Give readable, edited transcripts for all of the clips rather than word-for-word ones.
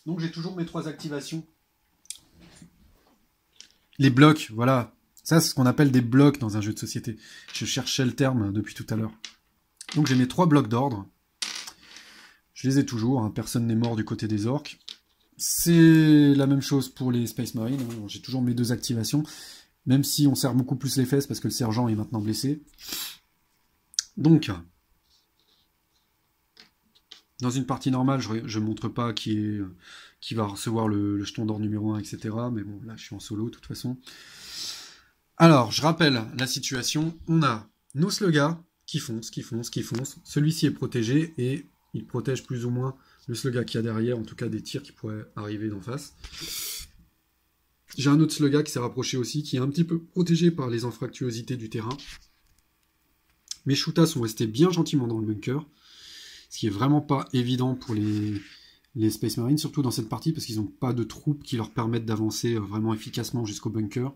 Donc j'ai toujours mes 3 activations. Les blocs, voilà. Ça, c'est ce qu'on appelle des blocs dans un jeu de société. Je cherchais le terme depuis tout à l'heure. Donc j'ai mes 3 blocs d'ordre. Je les ai toujours, hein. Personne n'est mort du côté des orques. C'est la même chose pour les Space Marines. Hein. J'ai toujours mes 2 activations. Même si on serre beaucoup plus les fesses parce que le sergent est maintenant blessé. Donc, dans une partie normale, je ne montre pas qui va recevoir le jeton d'ordre numéro 1, etc. Mais bon, là, je suis en solo, de toute façon. Alors, je rappelle la situation. On a nos slugas qui foncent. Celui-ci est protégé et il protège plus ou moins le sluga qu'il y a derrière, en tout cas des tirs qui pourraient arriver d'en face. J'ai un autre sluga qui s'est rapproché aussi, qui est un petit peu protégé par les anfractuosités du terrain. Mes shootas sont restés bien gentiment dans le bunker, ce qui est vraiment pas évident pour les Space Marines, surtout dans cette partie, parce qu'ils n'ont pas de troupes qui leur permettent d'avancer vraiment efficacement jusqu'au bunker.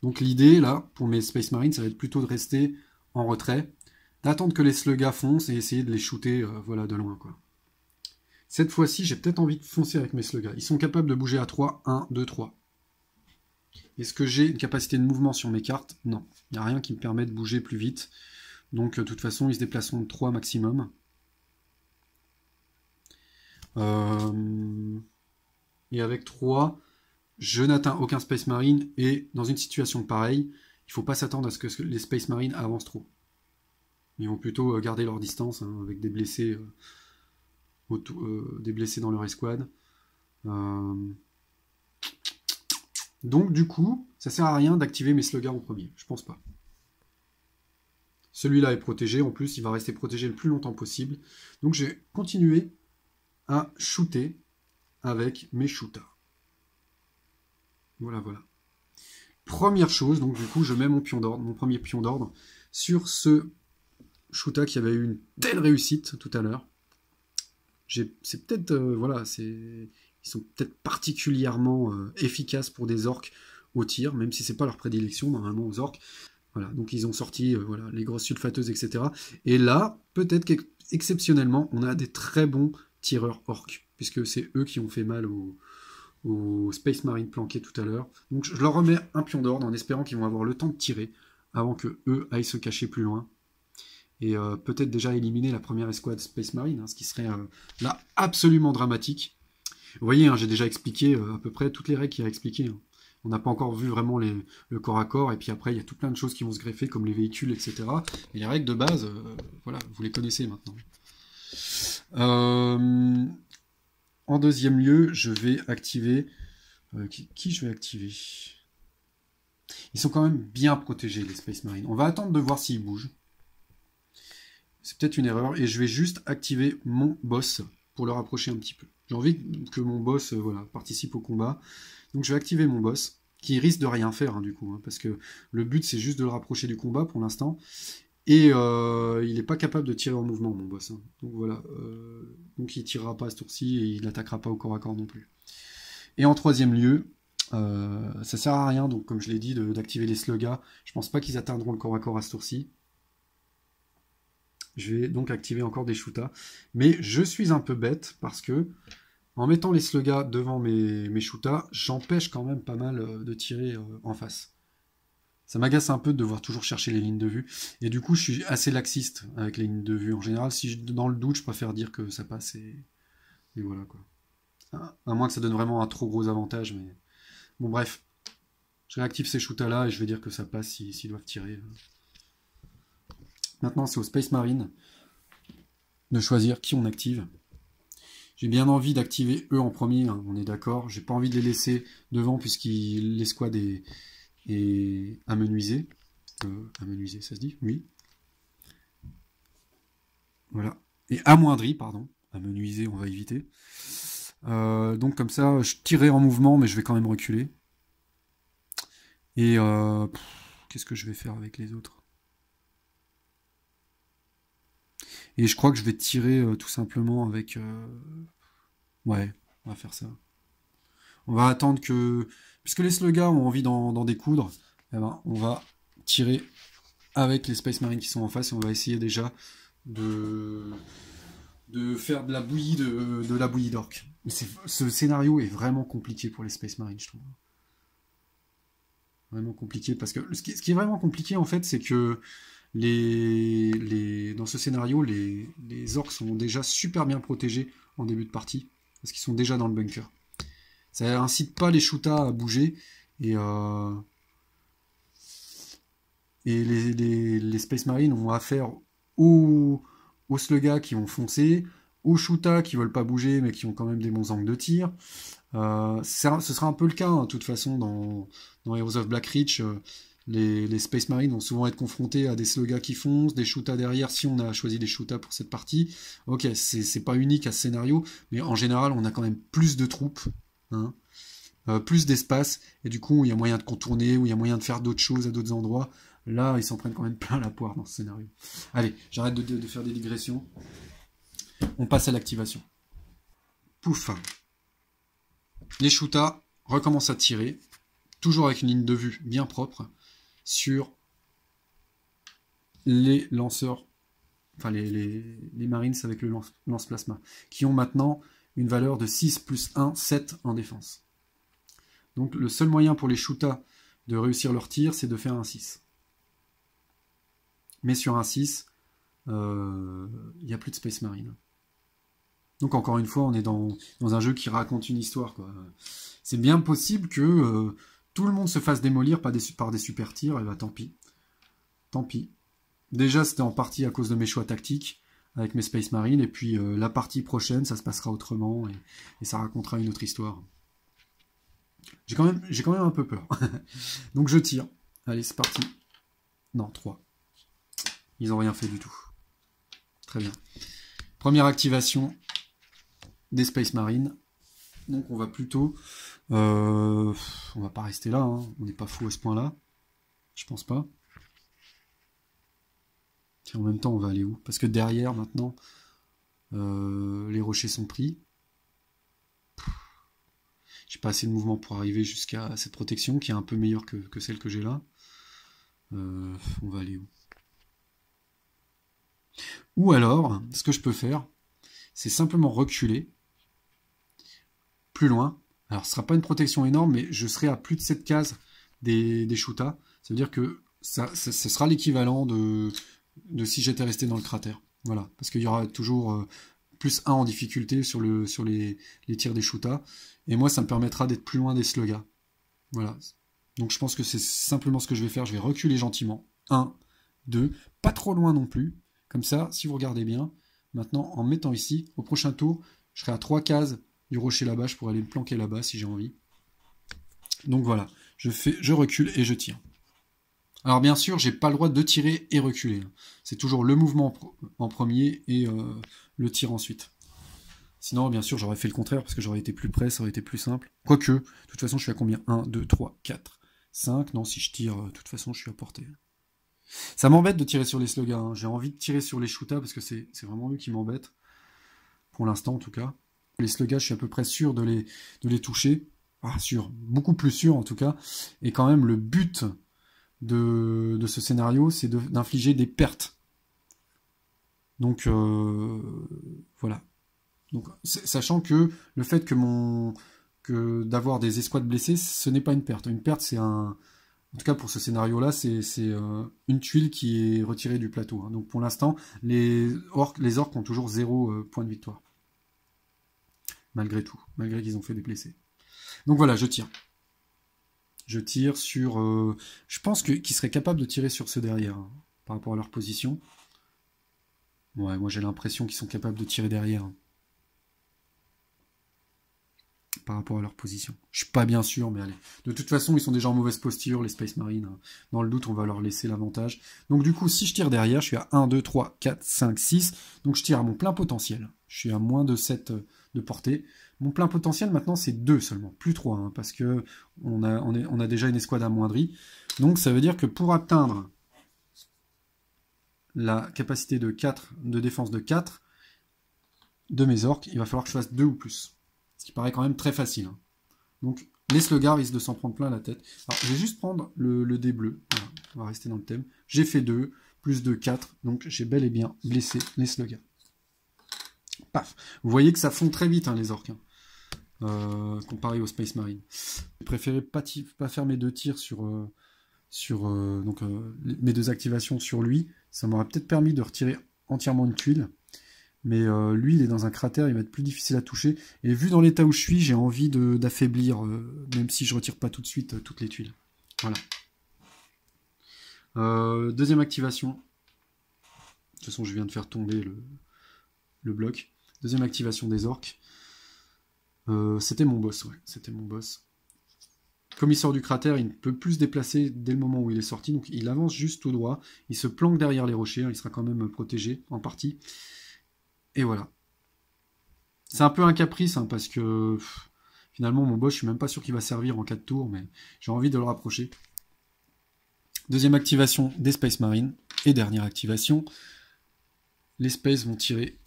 Donc l'idée, là, pour mes Space Marines, ça va être plutôt de rester en retrait, d'attendre que les slugas foncent et essayer de les shooter voilà, de loin, quoi. Cette fois-ci, j'ai peut-être envie de foncer avec mes slugas. Ils sont capables de bouger à 3, 1, 2, 3. Est-ce que j'ai une capacité de mouvement sur mes cartes? Non. Il n'y a rien qui me permet de bouger plus vite. Donc, de toute façon, ils se déplaceront de 3 maximum. Et avec 3, je n'atteins aucun Space Marine. Et dans une situation pareille, il ne faut pas s'attendre à ce que les Space Marines avancent trop. Ils vont plutôt garder leur distance, hein, avec des blessés, dans leur escouade. Donc, du coup, ça sert à rien d'activer mes slugas en premier. Je pense pas. Celui-là est protégé. En plus, il va rester protégé le plus longtemps possible. Donc, je vais continuer à shooter avec mes shootas. Voilà, voilà. Première chose, donc du coup, je mets mon pion d'ordre, mon premier pion d'ordre, sur ce shoota qui avait eu une telle réussite tout à l'heure. C'est peut-être, voilà, ils sont peut-être particulièrement efficaces pour des orques au tir, même si c'est pas leur prédilection normalement aux orques. Voilà, donc ils ont sorti voilà, les grosses sulfateuses, etc. Et là, peut-être qu'exceptionnellement, on a des très bons tireurs orques, puisque c'est eux qui ont fait mal aux Space Marines planqués tout à l'heure. Donc je leur remets un pion d'ordre en espérant qu'ils vont avoir le temps de tirer avant que eux aillent se cacher plus loin. Et peut-être déjà éliminer la première escouade Space Marine, hein, ce qui serait là absolument dramatique. Vous voyez, hein, j'ai déjà expliqué à peu près toutes les règles qu'il y a à expliquer. Hein. On n'a pas encore vu vraiment le corps à corps, et puis après il y a tout plein de choses qui vont se greffer, comme les véhicules, etc. Et les règles de base, voilà, vous les connaissez maintenant. En deuxième lieu, je vais activer... qui je vais activer? Ils sont quand même bien protégés, les Space Marines. On va attendre de voir s'ils bougent. C'est peut-être une erreur. Et je vais juste activer mon boss pour le rapprocher un petit peu. J'ai envie que mon boss voilà, participe au combat. Donc je vais activer mon boss, qui risque de rien faire, hein, du coup. Hein, parce que le but, c'est juste de le rapprocher du combat pour l'instant. Et il n'est pas capable de tirer en mouvement, mon boss. Hein. Donc voilà. Donc il ne tirera pas à ce tour-ci et il n'attaquera pas au corps à corps non plus. Et en troisième lieu, ça sert à rien, donc comme je l'ai dit, d'activer les slugas. Je pense pas qu'ils atteindront le corps à corps à ce tour-ci. Je vais donc activer encore des shootas. Mais je suis un peu bête parce que en mettant les slugas devant mes shootas, j'empêche quand même pas mal de tirer en face. Ça m'agace un peu de devoir toujours chercher les lignes de vue. Et du coup, je suis assez laxiste avec les lignes de vue. En général, si dans le doute, je préfère dire que ça passe et voilà quoi. À moins que ça donne vraiment un trop gros avantage, mais... Bon, bref. Je réactive ces shootas-là et je vais dire que ça passe s'ils doivent tirer. Maintenant, c'est aux Space Marines de choisir qui on active. J'ai bien envie d'activer eux en premier, hein, on est d'accord. J'ai pas envie de les laisser devant puisqu'il l'escouade est amenuisée. Amenuisée, ça se dit? Oui. Voilà. Et amoindrie, pardon. Amenuisée, on va éviter. Donc comme ça, je tirerai en mouvement, mais je vais quand même reculer. Et qu'est-ce que je vais faire avec les autres? Et je crois que je vais tirer tout simplement avec... Ouais, on va faire ça. On va attendre que... Puisque les slugas ont envie d'en découdre, eh ben, on va tirer avec les Space Marines qui sont en face et on va essayer déjà de faire de la bouillie d'orques. Ce scénario est vraiment compliqué pour les Space Marines, je trouve. Vraiment compliqué, parce que ce qui est vraiment compliqué, en fait, c'est que dans ce scénario, les orques sont déjà super bien protégés en début de partie, parce qu'ils sont déjà dans le bunker. Ça incite pas les Shootas à bouger, et les Space Marines ont affaire aux Sluggas qui vont foncer, aux Shootas qui veulent pas bouger, mais qui ont quand même des bons angles de tir. Ce sera un peu le cas, hein, de toute façon, dans Heroes of Black Reach. Les Space Marines vont souvent être confrontés à des Sluggas qui foncent, des Shootas derrière, si on a choisi des Shootas pour cette partie. Ok, c'est pas unique à ce scénario, mais en général, on a quand même plus de troupes, hein, plus d'espace, et du coup, il y a moyen de contourner, ou il y a moyen de faire d'autres choses à d'autres endroits. Là, ils s'en prennent quand même plein la poire dans ce scénario. Allez, j'arrête de faire des digressions. On passe à l'activation. Pouf. Les Shootas recommencent à tirer, toujours avec une ligne de vue bien propre, sur les lanceurs, enfin les Marines avec le lance-plasma, qui ont maintenant une valeur de 6 plus 1, 7 en défense. Donc le seul moyen pour les Shootas de réussir leur tir, c'est de faire un 6. Mais sur un 6, il n'y a plus de Space Marine. Donc encore une fois, on est dans un jeu qui raconte une histoire, quoi. C'est bien possible que tout le monde se fasse démolir par des super tirs, et bah tant pis. Tant pis. Déjà, c'était en partie à cause de mes choix tactiques avec mes Space Marines, et puis la partie prochaine, ça se passera autrement, et ça racontera une autre histoire. J'ai quand même un peu peur. Donc je tire. Allez, c'est parti. Non, 3. Ils n'ont rien fait du tout. Très bien. Première activation des Space Marines. Donc on va plutôt... on va pas rester là, hein. On n'est pas fou à ce point-là. Je pense pas. Tiens, en même temps, on va aller où? Parce que derrière, maintenant, les rochers sont pris. J'ai pas assez de mouvement pour arriver jusqu'à cette protection, qui est un peu meilleure que celle que j'ai là. On va aller où? Ou alors, ce que je peux faire, c'est simplement reculer plus loin. Alors, ce sera pas une protection énorme, mais je serai à plus de 7 cases des Shootas. Ça veut dire que ça sera l'équivalent de si j'étais resté dans le cratère. Voilà, parce qu'il y aura toujours plus 1 en difficulté sur les tirs des Shootas. Et moi, ça me permettra d'être plus loin des Sluggas. Voilà. Donc je pense que c'est simplement ce que je vais faire. Je vais reculer gentiment. 1, 2, pas trop loin non plus. Comme ça, si vous regardez bien, maintenant, en me mettant ici, au prochain tour, je serai à 3 cases du rocher là-bas. Je pourrais aller me planquer là-bas si j'ai envie. Donc voilà, je recule et je tire. Alors bien sûr, j'ai pas le droit de tirer et reculer. C'est toujours le mouvement en premier et le tir ensuite. Sinon, bien sûr, j'aurais fait le contraire parce que j'aurais été plus près, ça aurait été plus simple. Quoique, de toute façon, je suis à combien? 1, 2, 3, 4, 5. Non, si je tire, de toute façon, je suis à portée. Ça m'embête de tirer sur les Sluggas, hein. J'ai envie de tirer sur les Shootas parce que c'est vraiment eux qui m'embêtent. Pour l'instant, en tout cas. Les Sluggas, je suis à peu près sûr de les toucher. Ah, sûr. Beaucoup plus sûr, en tout cas. Et quand même, le but de ce scénario, c'est d'infliger des pertes. Donc, voilà. Donc, sachant que le fait que d'avoir des escouades blessées, ce n'est pas une perte. Une perte, c'est un... En tout cas, pour ce scénario-là, c'est une tuile qui est retirée du plateau. Hein. Donc, pour l'instant, les orques ont toujours 0 point de victoire. Malgré tout. Malgré qu'ils ont fait des blessés. Donc, voilà, je tire. Je tire sur... je pense qu'ils seraient capables de tirer sur ceux derrière, hein, par rapport à leur position. Ouais, moi, j'ai l'impression qu'ils sont capables de tirer derrière. Hein. Par rapport à leur position. Je suis pas bien sûr, mais allez. De toute façon, ils sont déjà en mauvaise posture, les Space Marines. Dans le doute, on va leur laisser l'avantage. Donc du coup, si je tire derrière, je suis à 1, 2, 3, 4, 5, 6. Donc je tire à mon plein potentiel. Je suis à moins de 7 de portée. Mon plein potentiel, maintenant, c'est 2 seulement. Plus 3, hein, parce que on a déjà une escouade amoindrie. Donc ça veut dire que pour atteindre la capacité de défense de 4 de mes orques, il va falloir que je fasse 2 ou plus. Ce qui paraît quand même très facile. Hein. Donc, les Sluggas risquent de s'en prendre plein la tête. Alors, je vais juste prendre le dé bleu. Voilà, on va rester dans le thème. J'ai fait 2, plus 2, 4. Donc, j'ai bel et bien blessé les Sluggas. Paf. Vous voyez que ça fond très vite, hein, les orques. Hein. comparé au Space Marine. J'ai préféré pas faire mes 2 tirs mes 2 activations sur lui. Ça m'aurait peut-être permis de retirer entièrement une tuile. Mais lui, il est dans un cratère, il va être plus difficile à toucher. Et vu dans l'état où je suis, j'ai envie d'affaiblir, même si je retire pas tout de suite toutes les tuiles. Voilà. Deuxième activation. De toute façon, je viens de faire tomber le bloc. Deuxième activation des orques. C'était mon boss, ouais. C'était mon boss. Comme il sort du cratère, il ne peut plus se déplacer dès le moment où il est sorti. Donc il avance juste tout droit. Il se planque derrière les rochers. Il sera quand même protégé en partie. Et voilà. C'est un peu un caprice, hein, parce que finalement, mon boss, je suis même pas sûr qu'il va servir en 4 tours, mais j'ai envie de le rapprocher. Deuxième activation des Space Marines. Et dernière activation, les Space vont tirer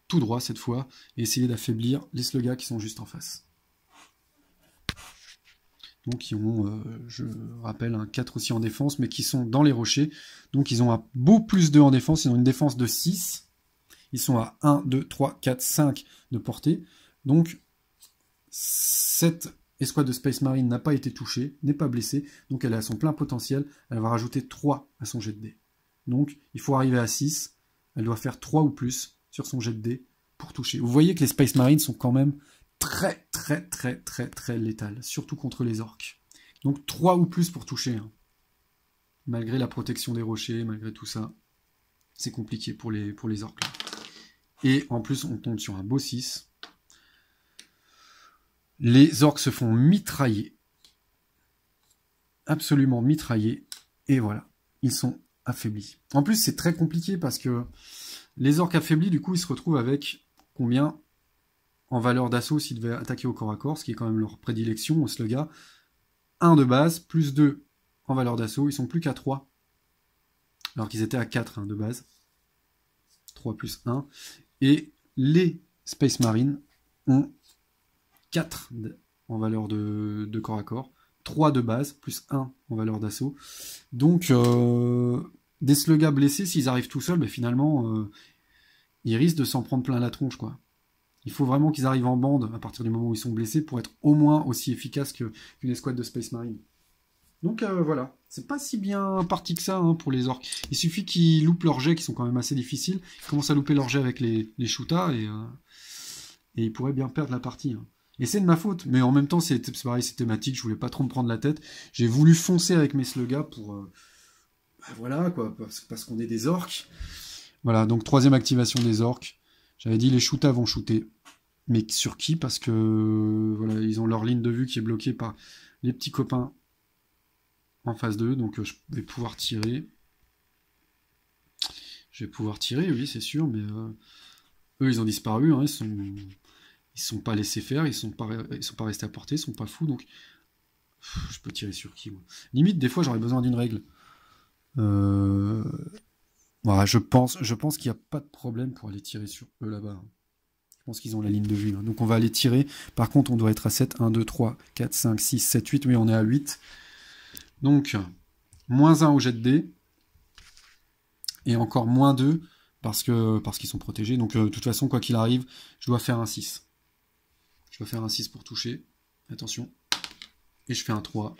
tout droit cette fois et essayer d'affaiblir les Slugas qui sont juste en face. Donc qui ont, je rappelle, un 4 aussi en défense, mais qui sont dans les rochers. Donc ils ont un beau plus 2 en défense, ils ont une défense de 6. Ils sont à 1, 2, 3, 4, 5 de portée. Donc cette escouade de Space Marine n'a pas été touchée, n'est pas blessée, donc elle est à son plein potentiel. Elle va rajouter 3 à son jet de dés. Donc il faut arriver à 6. Elle doit faire 3 ou plus sur son jet de dés pour toucher. Vous voyez que les Space Marines sont quand même très létales, surtout contre les orques. Donc 3 ou plus pour toucher. Hein. Malgré la protection des rochers, malgré tout ça, c'est compliqué pour les orques. Là. Et en plus, on tombe sur un beau 6. Les orques se font mitrailler. Absolument mitrailler. Et voilà, ils sont affaiblis. En plus, c'est très compliqué parce que les orques affaiblis, du coup, ils se retrouvent avec combien en valeur d'assaut s'ils devaient attaquer au corps à corps, ce qui est quand même leur prédilection au Slugga. 1 de base, plus 2 en valeur d'assaut. Ils sont plus qu'à 3. Alors qu'ils étaient à 4 de base. 3 plus 1. Et les Space Marines ont 4 en valeur de corps à corps. 3 de base, plus 1 en valeur d'assaut. Donc, des Sluggas blessés, s'ils arrivent tout seuls, ben finalement, ils risquent de s'en prendre plein la tronche, quoi. Il faut vraiment qu'ils arrivent en bande à partir du moment où ils sont blessés pour être au moins aussi efficaces qu'une escouade de Space Marine. Donc voilà, c'est pas si bien parti que ça hein, pour les orques. Il suffit qu'ils loupent leurs jets qui sont quand même assez difficiles. Ils commencent à louper leurs jets avec les shootas et ils pourraient bien perdre la partie. Hein. Et c'est de ma faute, mais en même temps c'est pareil, c'est thématique, je voulais pas trop me prendre la tête. J'ai voulu foncer avec mes Sluggas pour... voilà quoi, parce qu'on est des orques. Voilà, donc troisième activation des orques. J'avais dit les shootas vont shooter. Mais sur qui? Parce que voilà, ils ont leur ligne de vue qui est bloquée par les petits copains en face d'eux. Donc je vais pouvoir tirer. Je vais pouvoir tirer, oui, c'est sûr. Mais eux, ils ont disparu. Hein, ils sont pas laissés faire. Ils sont pas restés à portée. Ils sont pas fous. Donc je peux tirer sur qui moi. Limite, des fois, j'aurais besoin d'une règle. Voilà, je pense qu'il n'y a pas de problème pour aller tirer sur eux là-bas. Je pense qu'ils ont la ligne de vue. Hein. Donc on va aller tirer. Par contre, on doit être à 7. 1, 2, 3, 4, 5, 6, 7, 8. Oui, on est à 8. Donc, moins 1 au jet de dés. Et encore moins 2 parce qu'ils sont protégés. Donc, de toute façon, quoi qu'il arrive, je dois faire un 6. Je dois faire un 6 pour toucher. Attention. Et je fais un 3.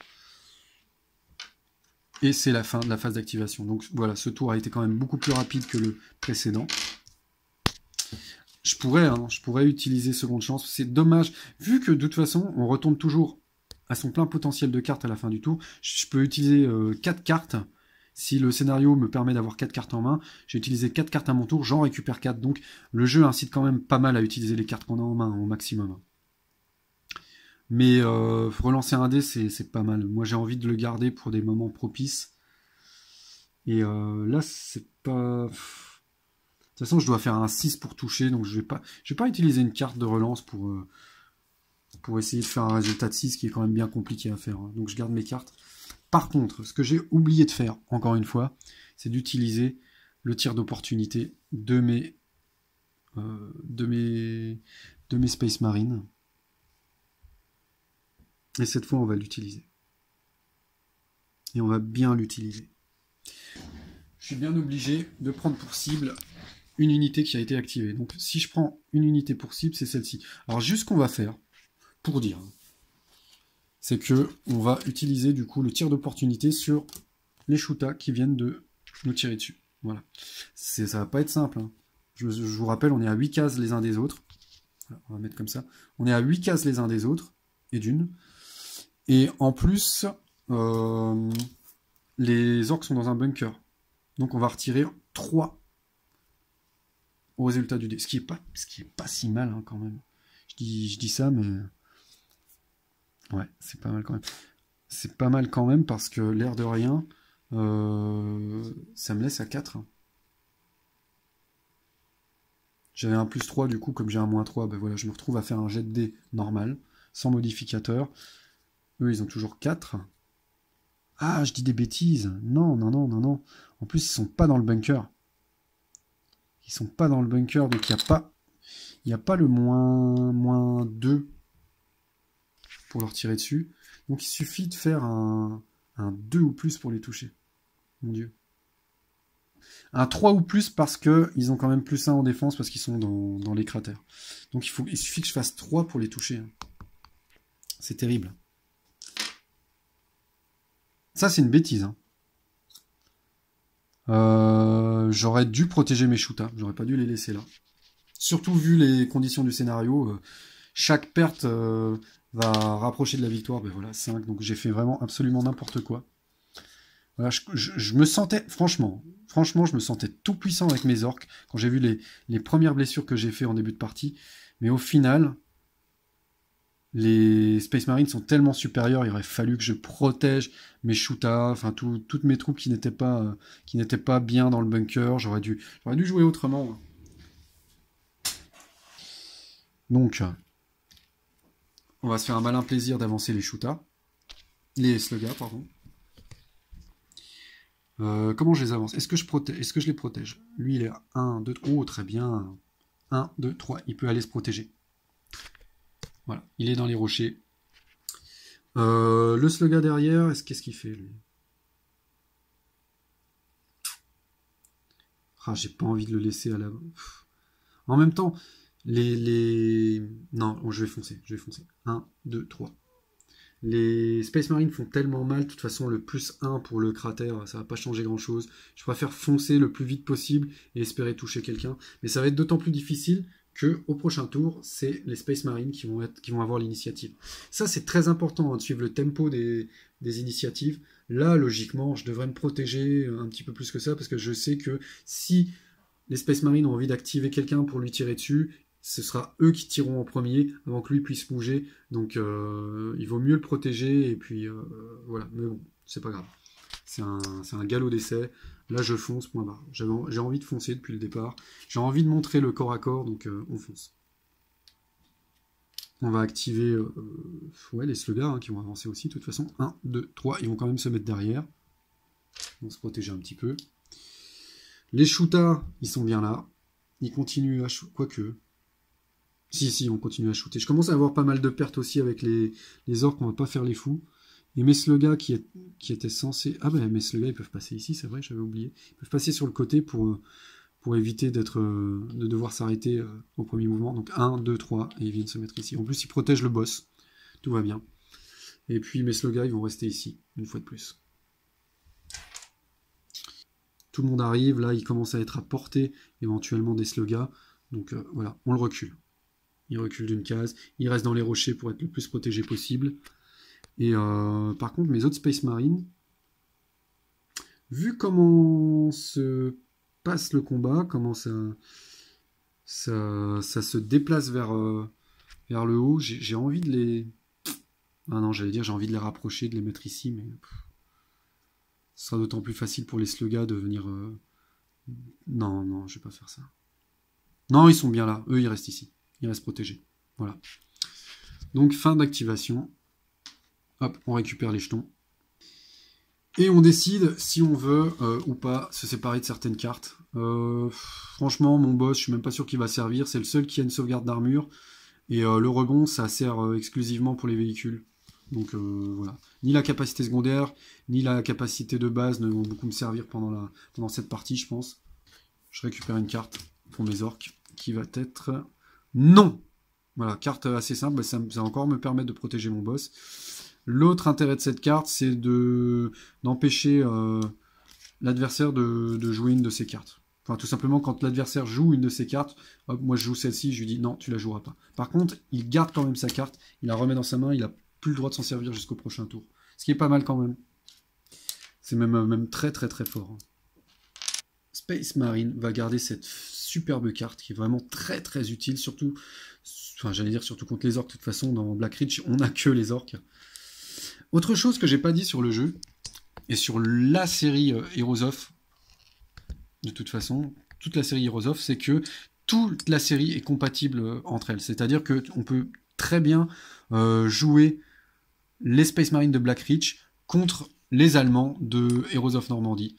Et c'est la fin de la phase d'activation. Donc voilà, ce tour a été quand même beaucoup plus rapide que le précédent. Je pourrais utiliser seconde chance. C'est dommage. Vu que de toute façon, on retourne toujours à son plein potentiel de cartes à la fin du tour, je peux utiliser 4 cartes. Si le scénario me permet d'avoir 4 cartes en main, j'ai utilisé 4 cartes à mon tour, j'en récupère 4. Donc le jeu incite quand même pas mal à utiliser les cartes qu'on a en main au maximum. Mais relancer un dé, c'est pas mal. Moi, j'ai envie de le garder pour des moments propices. Et là, c'est pas... De toute façon, je dois faire un 6 pour toucher, donc je vais pas utiliser une carte de relance pour essayer de faire un résultat de 6 qui est quand même bien compliqué à faire. Hein. Donc je garde mes cartes. Par contre, ce que j'ai oublié de faire, encore une fois, c'est d'utiliser le tir d'opportunité de mes Space Marines. Et cette fois, on va l'utiliser. Et on va bien l'utiliser. Je suis bien obligé de prendre pour cible une unité qui a été activée. Donc si je prends une unité pour cible, c'est celle-ci. Alors juste ce qu'on va faire, pour dire. C'est que on va utiliser du coup le tir d'opportunité sur les shootas qui viennent de nous tirer dessus. Voilà. Ça va pas être simple. Hein. Je vous rappelle, on est à 8 cases les uns des autres. Voilà, on va mettre comme ça. On est à 8 cases les uns des autres, et d'une. Et en plus, les orques sont dans un bunker. Donc on va retirer 3 au résultat du dé. Ce qui est pas si mal hein, quand même. Je dis ça, mais... Ouais, c'est pas mal quand même. C'est pas mal quand même parce que l'air de rien, ça me laisse à 4. J'avais un +3, du coup, comme j'ai un -3, ben voilà, je me retrouve à faire un jet de dés normal, sans modificateur. Eux, ils ont toujours 4. Ah, je dis des bêtises. Non, non, non, non, non. En plus, ils sont pas dans le bunker. Ils sont pas dans le bunker, donc il n'y a pas le -2 pour leur tirer dessus. Donc il suffit de faire un 2 ou plus pour les toucher. Mon Dieu. Un 3 ou plus parce qu'ils ont quand même +1 en défense parce qu'ils sont dans les cratères. Donc il suffit que je fasse 3 pour les toucher. C'est terrible. Ça, c'est une bêtise. Hein. J'aurais dû protéger mes shootas. J'aurais pas dû les laisser là. Surtout vu les conditions du scénario. Chaque perte va rapprocher de la victoire. Ben voilà, 5. Donc j'ai fait vraiment absolument n'importe quoi. Voilà, je me sentais, franchement, je me sentais tout puissant avec mes orques quand j'ai vu les premières blessures que j'ai fait en début de partie. Mais au final, les Space Marines sont tellement supérieurs, il aurait fallu que je protège mes shootas, enfin toutes mes troupes qui n'étaient pas bien dans le bunker. J'aurais dû jouer autrement. Donc, on va se faire un malin plaisir d'avancer les shootas. Les sluggers, pardon. Comment je les avance? Est-ce que je les protège? Lui, il est à 1, 2, 3. Oh, très bien. 1, 2, 3. Il peut aller se protéger. Voilà. Il est dans les rochers. Le slugger derrière, qu'est-ce qu'il fait, lui? Ah, j'ai pas envie de le laisser à la... En même temps, Non, je vais foncer. 1, 2, 3. Les Space Marines font tellement mal, de toute façon le +1 pour le cratère, ça va pas changer grand chose. Je préfère foncer le plus vite possible et espérer toucher quelqu'un. Mais ça va être d'autant plus difficile que au prochain tour, c'est les Space Marines qui vont avoir l'initiative. Ça, c'est très important de suivre le tempo des initiatives. Là, logiquement, je devrais me protéger un petit peu plus que ça, parce que je sais que si les Space Marines ont envie d'activer quelqu'un pour lui tirer dessus, ce sera eux qui tireront en premier avant que lui puisse bouger. Donc il vaut mieux le protéger. Et puis voilà. Mais bon, c'est pas grave. C'est un galop d'essai. Là, je fonce, point barre. J'ai envie de foncer depuis le départ. J'ai envie de montrer le corps à corps, donc on fonce. On va activer les sluggers qui vont avancer aussi. De toute façon, 1, 2, 3. Ils vont quand même se mettre derrière. Ils vont se protéger un petit peu. Les shootas, ils sont bien là. Ils continuent à shooter. Quoique... Si, on continue à shooter. Je commence à avoir pas mal de pertes aussi avec les orques, on va pas faire les fous. Et mes sluggers qui étaient censés... Ah ben mes sluggers, ils peuvent passer ici, c'est vrai, j'avais oublié. Ils peuvent passer sur le côté pour éviter de devoir s'arrêter au premier mouvement. Donc 1, 2, 3, et ils viennent se mettre ici. En plus, ils protègent le boss. Tout va bien. Et puis mes sluggers, ils vont rester ici, une fois de plus. Tout le monde arrive, là, il commence à être à portée éventuellement des sluggers. Donc voilà, on le recule. Il recule d'une case, il reste dans les rochers pour être le plus protégé possible. Et par contre, mes autres Space Marines, vu comment se passe le combat, comment ça se déplace vers le haut, j'ai envie de les... Ah non, j'allais dire j'ai envie de les rapprocher, de les mettre ici, mais ce sera d'autant plus facile pour les sluggers de venir... Non, je vais pas faire ça. Non, ils sont bien là, eux ils restent ici. Il reste protégé. Voilà. Donc fin d'activation. Hop, on récupère les jetons. Et on décide si on veut ou pas se séparer de certaines cartes. Franchement, mon boss, je suis même pas sûr qu'il va servir. C'est le seul qui a une sauvegarde d'armure. Et le rebond, ça sert exclusivement pour les véhicules. Donc voilà. Ni la capacité secondaire, ni la capacité de base ne vont beaucoup me servir pendant cette partie, je pense. Je récupère une carte pour mes orques qui va être... Non! Voilà, carte assez simple, bah, ça va encore me permettre de protéger mon boss. L'autre intérêt de cette carte, c'est d'empêcher l'adversaire de jouer une de ses cartes. Enfin, tout simplement, quand l'adversaire joue une de ses cartes, hop, moi je joue celle-ci, je lui dis non, tu la joueras pas. Par contre, il garde quand même sa carte, il la remet dans sa main, il a plus le droit de s'en servir jusqu'au prochain tour. Ce qui est pas mal quand même. C'est même très très très fort. Space Marine va garder cette superbe carte qui est vraiment très très utile, surtout, enfin j'allais dire surtout contre les orques. De toute façon, dans Black Reach, on n'a que les orques. Autre chose que j'ai pas dit sur le jeu, et sur la série Heroes of, de toute façon, toute la série Heroes of, c'est que toute la série est compatible entre elles. C'est-à-dire qu'on peut très bien jouer les Space Marines de Black Reach contre les Allemands de Heroes of Normandy.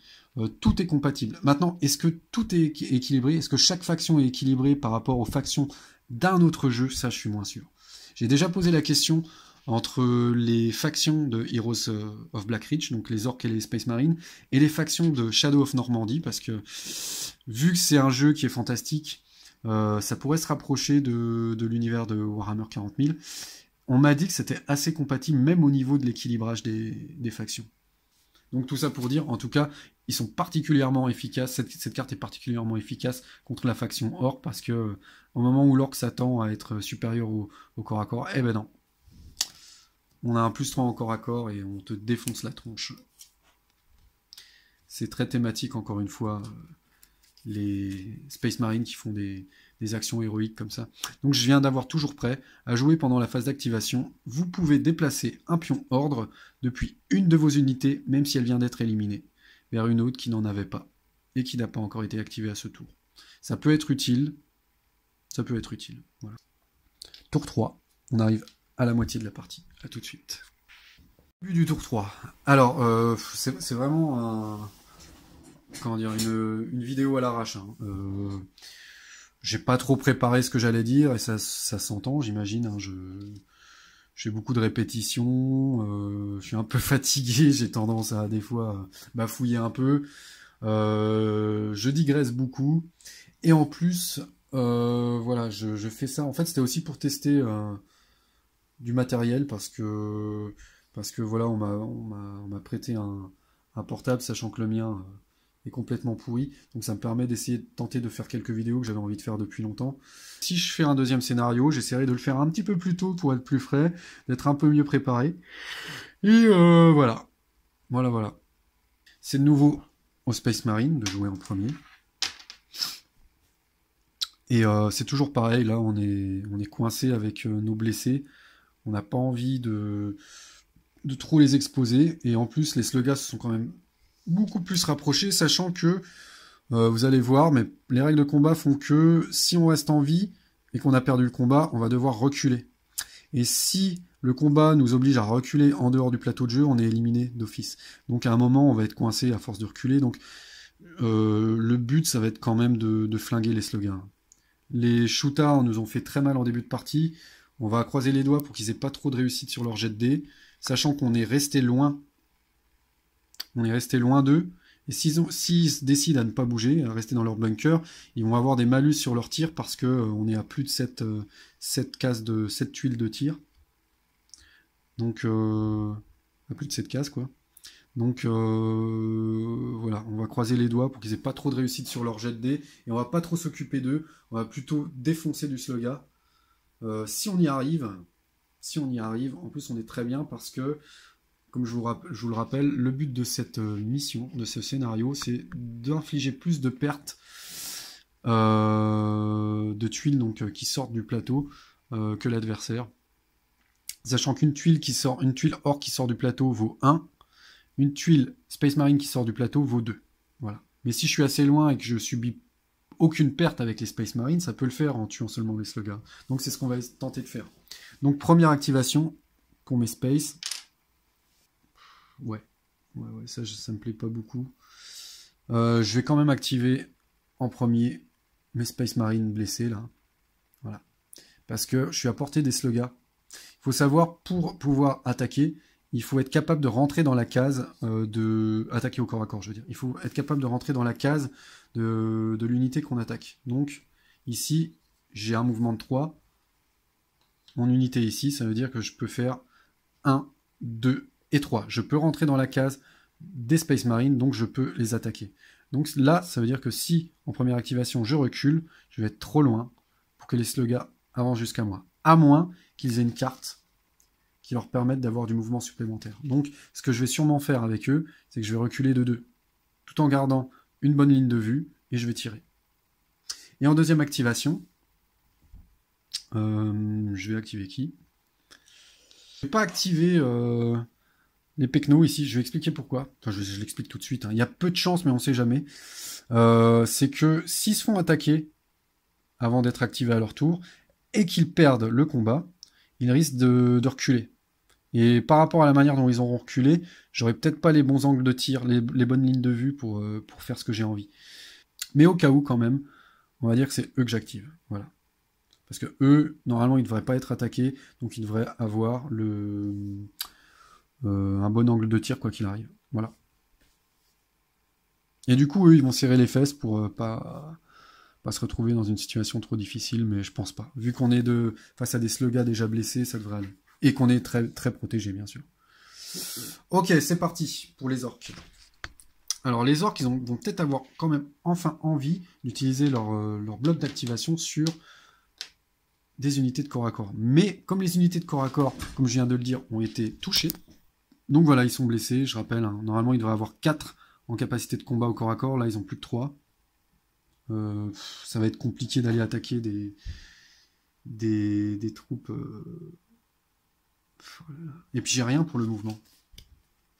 Tout est compatible. Maintenant, est-ce que tout est équilibré? Est-ce que chaque faction est équilibrée par rapport aux factions d'un autre jeu? Ça, je suis moins sûr. J'ai déjà posé la question entre les factions de Heroes of Black Reach, donc les orques et les Space Marines, et les factions de Shadow of Normandy, parce que vu que c'est un jeu qui est fantastique, ça pourrait se rapprocher de l'univers de Warhammer 40 000. On m'a dit que c'était assez compatible, même au niveau de l'équilibrage des factions. Donc tout ça pour dire, en tout cas, ils sont particulièrement efficaces, cette carte est particulièrement efficace contre la faction orc, parce que au moment où l'orc s'attend à être supérieur au corps à corps, eh ben non. On a un +3 en corps à corps et on te défonce la tronche. C'est très thématique, encore une fois, les Space Marines qui font des actions héroïques comme ça. Donc je viens d'avoir toujours prêt à jouer pendant la phase d'activation. Vous pouvez déplacer un pion ordre depuis une de vos unités, même si elle vient d'être éliminée, vers une autre qui n'en avait pas et qui n'a pas encore été activée à ce tour. Ça peut être utile. Ça peut être utile. Voilà. Tour 3, on arrive à la moitié de la partie. A tout de suite. Début du tour 3. Alors, c'est vraiment comment dire, une vidéo à l'arrache. Hein. J'ai pas trop préparé ce que j'allais dire et ça s'entend, j'imagine. Hein. J'ai beaucoup de répétitions, je suis un peu fatigué, j'ai tendance à des fois bafouiller un peu. Je digresse beaucoup. Et en plus, voilà, je fais ça. En fait, c'était aussi pour tester du matériel parce que voilà, on m'a prêté un portable, sachant que le mien est complètement pourri. Donc ça me permet d'essayer de tenter de faire quelques vidéos que j'avais envie de faire depuis longtemps. Si je fais un deuxième scénario, j'essaierai de le faire un petit peu plus tôt pour être plus frais, d'être un peu mieux préparé. Et voilà. Voilà. C'est de nouveau au Space Marine de jouer en premier. Et c'est toujours pareil, là on est coincé avec nos blessés. On n'a pas envie de trop les exposer. Et en plus, les Sluggas se sont quand même beaucoup plus rapprochés, sachant que, vous allez voir, mais les règles de combat font que si on reste en vie et qu'on a perdu le combat, on va devoir reculer. Et si le combat nous oblige à reculer en dehors du plateau de jeu, on est éliminé d'office. Donc à un moment, on va être coincé à force de reculer. Donc le but, ça va être quand même de flinguer les Sluggas. Les Shootas nous ont fait très mal en début de partie. On va croiser les doigts pour qu'ils aient pas trop de réussite sur leur jet de dés, sachant qu'on est resté loin. On est resté loin d'eux. Et s'ils décident à ne pas bouger, à rester dans leur bunker, ils vont avoir des malus sur leur tir parce que on est à plus de 7 tuiles de tir. Donc à plus de 7 cases quoi. Donc voilà, on va croiser les doigts pour qu'ils aient pas trop de réussite sur leur jet de dés et on va pas trop s'occuper d'eux. On va plutôt défoncer du Slugga. Si on y arrive, en plus on est très bien parce que, comme je vous le rappelle, le but de cette mission, de ce scénario, c'est d'infliger plus de pertes de tuiles donc, qui sortent du plateau que l'adversaire. Sachant qu'une tuile orc qui sort du plateau vaut 1, une tuile Space Marine qui sort du plateau vaut 2. Voilà. Mais si je suis assez loin et que je subis aucune perte avec les Space Marines, ça peut le faire en tuant seulement les Sluggas. Donc c'est ce qu'on va tenter de faire. Donc première activation pour mes Space. Ouais, ça me plaît pas beaucoup. Je vais quand même activer en premier mes Space Marines blessés là. Voilà. Parce que je suis à portée des Sluggas. Il faut savoir, pour pouvoir attaquer, il faut être capable de rentrer dans la case attaquer au corps à corps, je veux dire. Il faut être capable de rentrer dans la case de l'unité qu'on attaque. Donc, ici, j'ai un mouvement de 3. mon unité ici, ça veut dire que je peux faire 1, 2 et 3. Je peux rentrer dans la case des Space Marines, donc je peux les attaquer. Donc là, ça veut dire que si, en première activation, je recule, je vais être trop loin pour que les slugas avancent jusqu'à moi. À moins qu'ils aient une carte qui leur permette d'avoir du mouvement supplémentaire. Donc, ce que je vais sûrement faire avec eux, c'est que je vais reculer de 2, tout en gardant une bonne ligne de vue, et je vais tirer. Et en deuxième activation, je vais activer qui? Je vais pas activer les Pecnos ici, je vais expliquer pourquoi. Enfin, je l'explique tout de suite, hein. Il y a peu de chance, mais on sait jamais. C'est que s'ils se font attaquer avant d'être activés à leur tour, et qu'ils perdent le combat, ils risquent de reculer. Et par rapport à la manière dont ils auront reculé, j'aurai peut-être pas les bons angles de tir, les bonnes lignes de vue pour faire ce que j'ai envie. Mais au cas où, quand même, on va dire que c'est eux que j'active. Voilà. Parce que eux, normalement, ils ne devraient pas être attaqués, donc ils devraient avoir un bon angle de tir, quoi qu'il arrive. Voilà. Et du coup, eux, ils vont serrer les fesses pour pas se retrouver dans une situation trop difficile, mais je pense pas. Vu qu'on est face à des slugas déjà blessés, ça devrait aller. Et qu'on est très, très protégé, bien sûr. Ok, c'est parti pour les orques. Alors, les orques, ils vont peut-être avoir quand même enfin envie d'utiliser leur bloc d'activation sur des unités de corps à corps. Mais comme les unités de corps à corps, comme je viens de le dire, ont été touchées, donc voilà, ils sont blessés, je rappelle, hein, normalement ils devraient avoir 4 en capacité de combat au corps à corps, là ils ont plus que 3. Ça va être compliqué d'aller attaquer des troupes. Et puis j'ai rien pour le mouvement.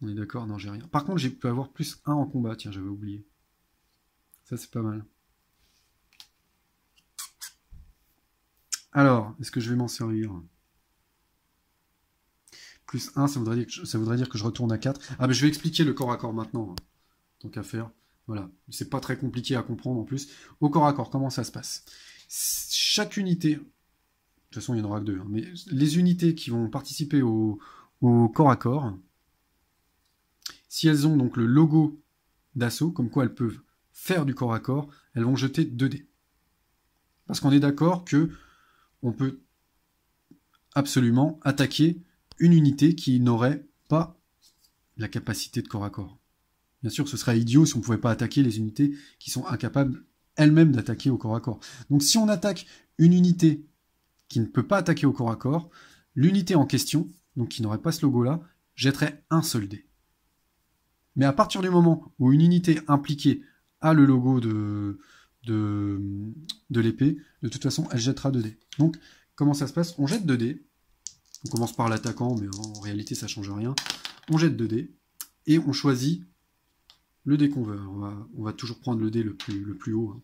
On est d'accord? Non, j'ai rien. Par contre, j'ai pu avoir plus 1 en combat, tiens, j'avais oublié. Ça, c'est pas mal. Alors, est-ce que je vais m'en servir? Plus 1, ça voudrait dire que je retourne à 4. Ah, mais je vais expliquer le corps à corps maintenant, hein, tant qu'à faire. Voilà, c'est pas très compliqué à comprendre en plus. Au corps à corps, comment ça se passe? Chaque unité, de toute façon il n'y en aura que 2, hein, mais les unités qui vont participer au corps à corps, si elles ont donc le logo d'assaut, comme quoi elles peuvent faire du corps à corps, elles vont jeter 2 dés. Parce qu'on est d'accord que on peut absolument attaquer une unité qui n'aurait pas la capacité de corps à corps. Bien sûr, ce serait idiot si on ne pouvait pas attaquer les unités qui sont incapables elles-mêmes d'attaquer au corps à corps. Donc si on attaque une unité qui ne peut pas attaquer au corps à corps, l'unité en question, donc qui n'aurait pas ce logo-là, jetterait un seul dé. Mais à partir du moment où une unité impliquée a le logo de l'épée, de toute façon, elle jettera 2 dés. Donc, comment ça se passe? On jette 2 dés. On commence par l'attaquant, mais en réalité, ça ne change rien. On jette 2 dés et on choisit le dé qu'on veut. On va toujours prendre le dé le plus haut. Hein.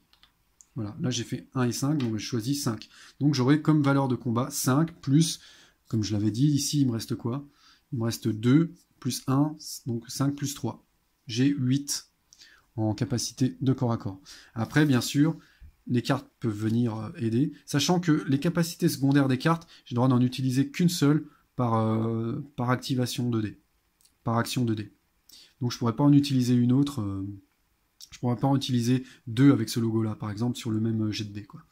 Voilà, là j'ai fait 1 et 5, donc je choisis 5. Donc j'aurai comme valeur de combat 5 plus, comme je l'avais dit, ici il me reste quoi? Il me reste 2 plus 1, donc 5 plus 3. J'ai 8 en capacité de corps à corps. Après, bien sûr, les cartes peuvent venir aider, sachant que les capacités secondaires des cartes, j'ai le droit d'en utiliser qu'une seule par activation de dés, par action de dés. Donc je pourrais pas en utiliser une autre, je pourrais pas en utiliser 2 avec ce logo-là, par exemple, sur le même jet de dés, quoi.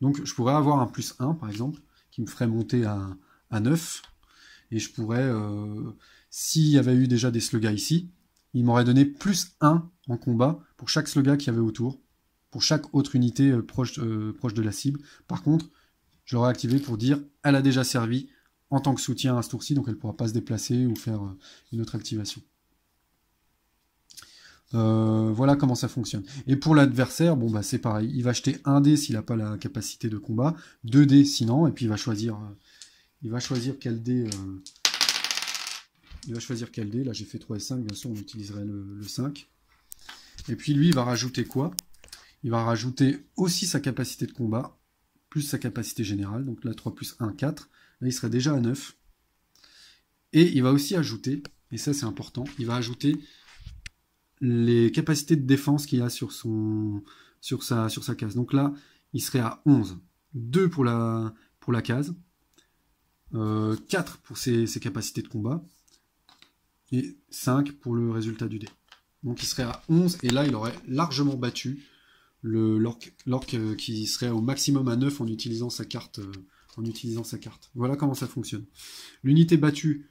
Donc je pourrais avoir un plus 1, par exemple, qui me ferait monter à 9, et je pourrais, s'il y avait eu déjà des slugas ici, il m'aurait donné plus 1 en combat pour chaque sluga qu'il y avait autour, pour chaque autre unité proche de la cible. Par contre, je l'aurais activé pour dire, elle a déjà servi en tant que soutien à ce tour-ci, donc elle ne pourra pas se déplacer ou faire une autre activation. Voilà comment ça fonctionne. Et pour l'adversaire, bon bah c'est pareil, il va jeter 1 dé s'il n'a pas la capacité de combat, 2 dés sinon, et puis il va choisir quel dé. Il va choisir quel dé. Là j'ai fait 3 et 5, bien sûr on utiliserait le 5. Et puis lui il va rajouter quoi? Il va rajouter aussi sa capacité de combat, plus sa capacité générale, donc là 3 plus 1, 4. Là il serait déjà à 9. Et il va aussi ajouter, et ça c'est important, il va ajouter les capacités de défense qu'il a sur sa case. Donc là, il serait à 11. 2 pour la case, 4 pour ses capacités de combat, et 5 pour le résultat du dé. Donc il serait à 11, et là, il aurait largement battu l'orque qui serait au maximum à 9 en utilisant sa carte en utilisant sa carte. Voilà comment ça fonctionne. L'unité battue,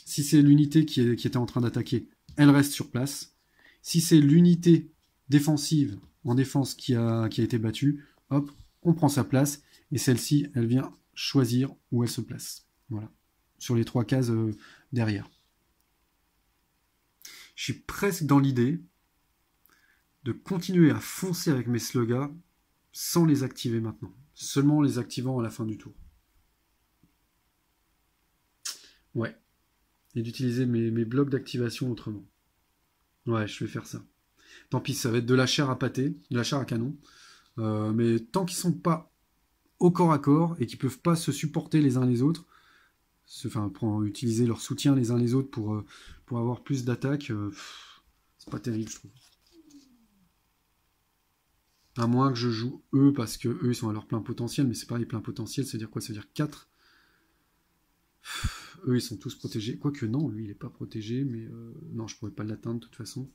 si c'est l'unité qui était en train d'attaquer, elle reste sur place. Si c'est l'unité défensive en défense qui a été battue, hop, on prend sa place, et celle-ci, elle vient choisir où elle se place. Voilà. Sur les 3 cases derrière. Je suis presque dans l'idée de continuer à foncer avec mes slugas sans les activer maintenant. Seulement en les activant à la fin du tour. Ouais. Et d'utiliser mes blocs d'activation autrement. Ouais, je vais faire ça. Tant pis, ça va être de la chair à pâté, de la chair à canon. Mais tant qu'ils sont pas au corps à corps et qu'ils peuvent pas se supporter les uns les autres, enfin, utiliser leur soutien les uns les autres pour avoir plus d'attaque, c'est pas terrible, je trouve. À moins que je joue eux, parce que eux ils sont à leur plein potentiel, mais c'est pareil, plein potentiel, ça veut dire quoi? Ça veut dire 4. Eux ils sont tous protégés. Quoique non, lui il est pas protégé, mais non, je pourrais pas l'atteindre de toute façon.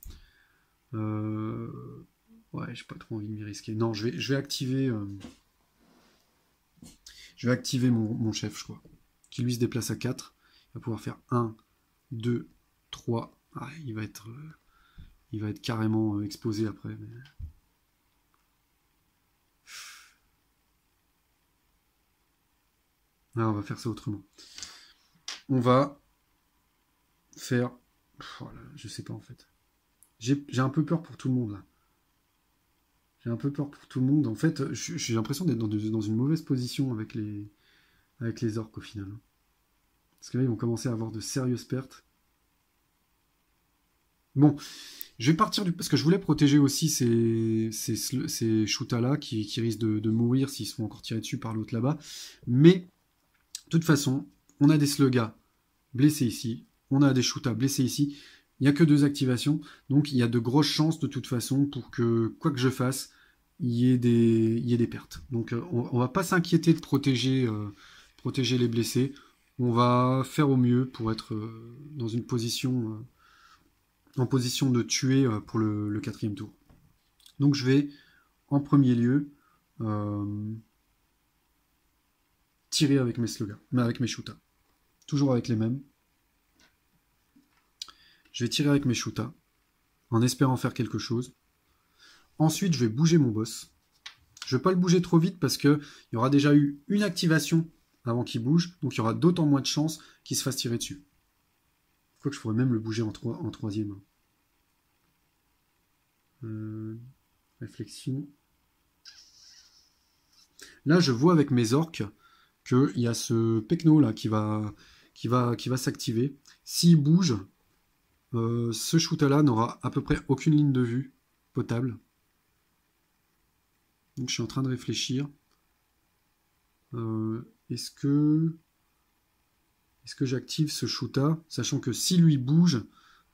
Ouais, j'ai pas trop envie de m'y risquer. Non, je vais activer. Je vais activer mon chef, je crois. Qui lui se déplace à 4. Il va pouvoir faire 1, 2, 3. Ah, il va être carrément exposé après. Mais... Ah, on va faire ça autrement. On va faire... Voilà, je sais pas en fait. J'ai un peu peur pour tout le monde là. J'ai un peu peur pour tout le monde. En fait, j'ai l'impression d'être dans une mauvaise position avec les orques au final. Parce que là, ils vont commencer à avoir de sérieuses pertes. Bon, je vais partir du... Parce que je voulais protéger aussi ces shootas-là qui risquent de mourir s'ils sont encore tirés dessus par l'autre là-bas. Mais, de toute façon, on a des slugas blessés ici. On a des shootas blessés ici. Il n'y a que 2 activations. Donc, il y a de grosses chances, de toute façon, pour que, quoi que je fasse, il y ait des pertes. Donc, on va pas s'inquiéter de protéger les blessés. On va faire au mieux pour être dans une position... en position de tuer pour le 4e tour. Donc je vais en premier lieu tirer avec mes slugas, mais avec mes shootas. Toujours avec les mêmes. Je vais tirer avec mes shootas en espérant faire quelque chose. Ensuite, je vais bouger mon boss. Je ne vais pas le bouger trop vite parce qu'il y aura déjà eu une activation avant qu'il bouge, donc il y aura d'autant moins de chances qu'il se fasse tirer dessus. Quoique je pourrais même le bouger en 3e. Réflexion. Là, je vois avec mes orques qu'il y a ce pecno là qui va s'activer. S'il bouge, ce shoot là n'aura à peu près aucune ligne de vue potable. Donc je suis en train de réfléchir. Est-ce que j'active ce shoota, sachant que si lui bouge,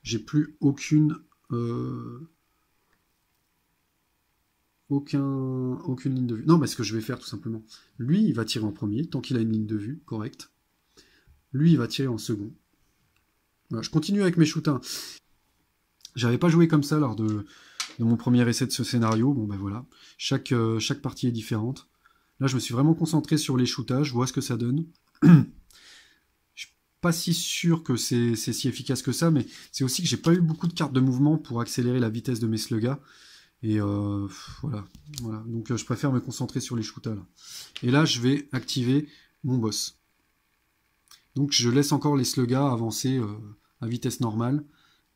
j'ai plus aucune ligne de vue. Non, mais ce que je vais faire tout simplement, lui il va tirer en premier, tant qu'il a une ligne de vue correcte. Lui il va tirer en second. Voilà, je continue avec mes shootas. J'avais pas joué comme ça lors de mon premier essai de ce scénario. Bon ben voilà, chaque partie est différente. Là je me suis vraiment concentré sur les shootas, je vois ce que ça donne. Je suis pas si sûr que c'est si efficace que ça, mais c'est aussi que j'ai pas eu beaucoup de cartes de mouvement pour accélérer la vitesse de mes slugas. Et voilà. Donc je préfère me concentrer sur les shootas là. Et là je vais activer mon boss. Donc je laisse encore les slugas avancer à vitesse normale.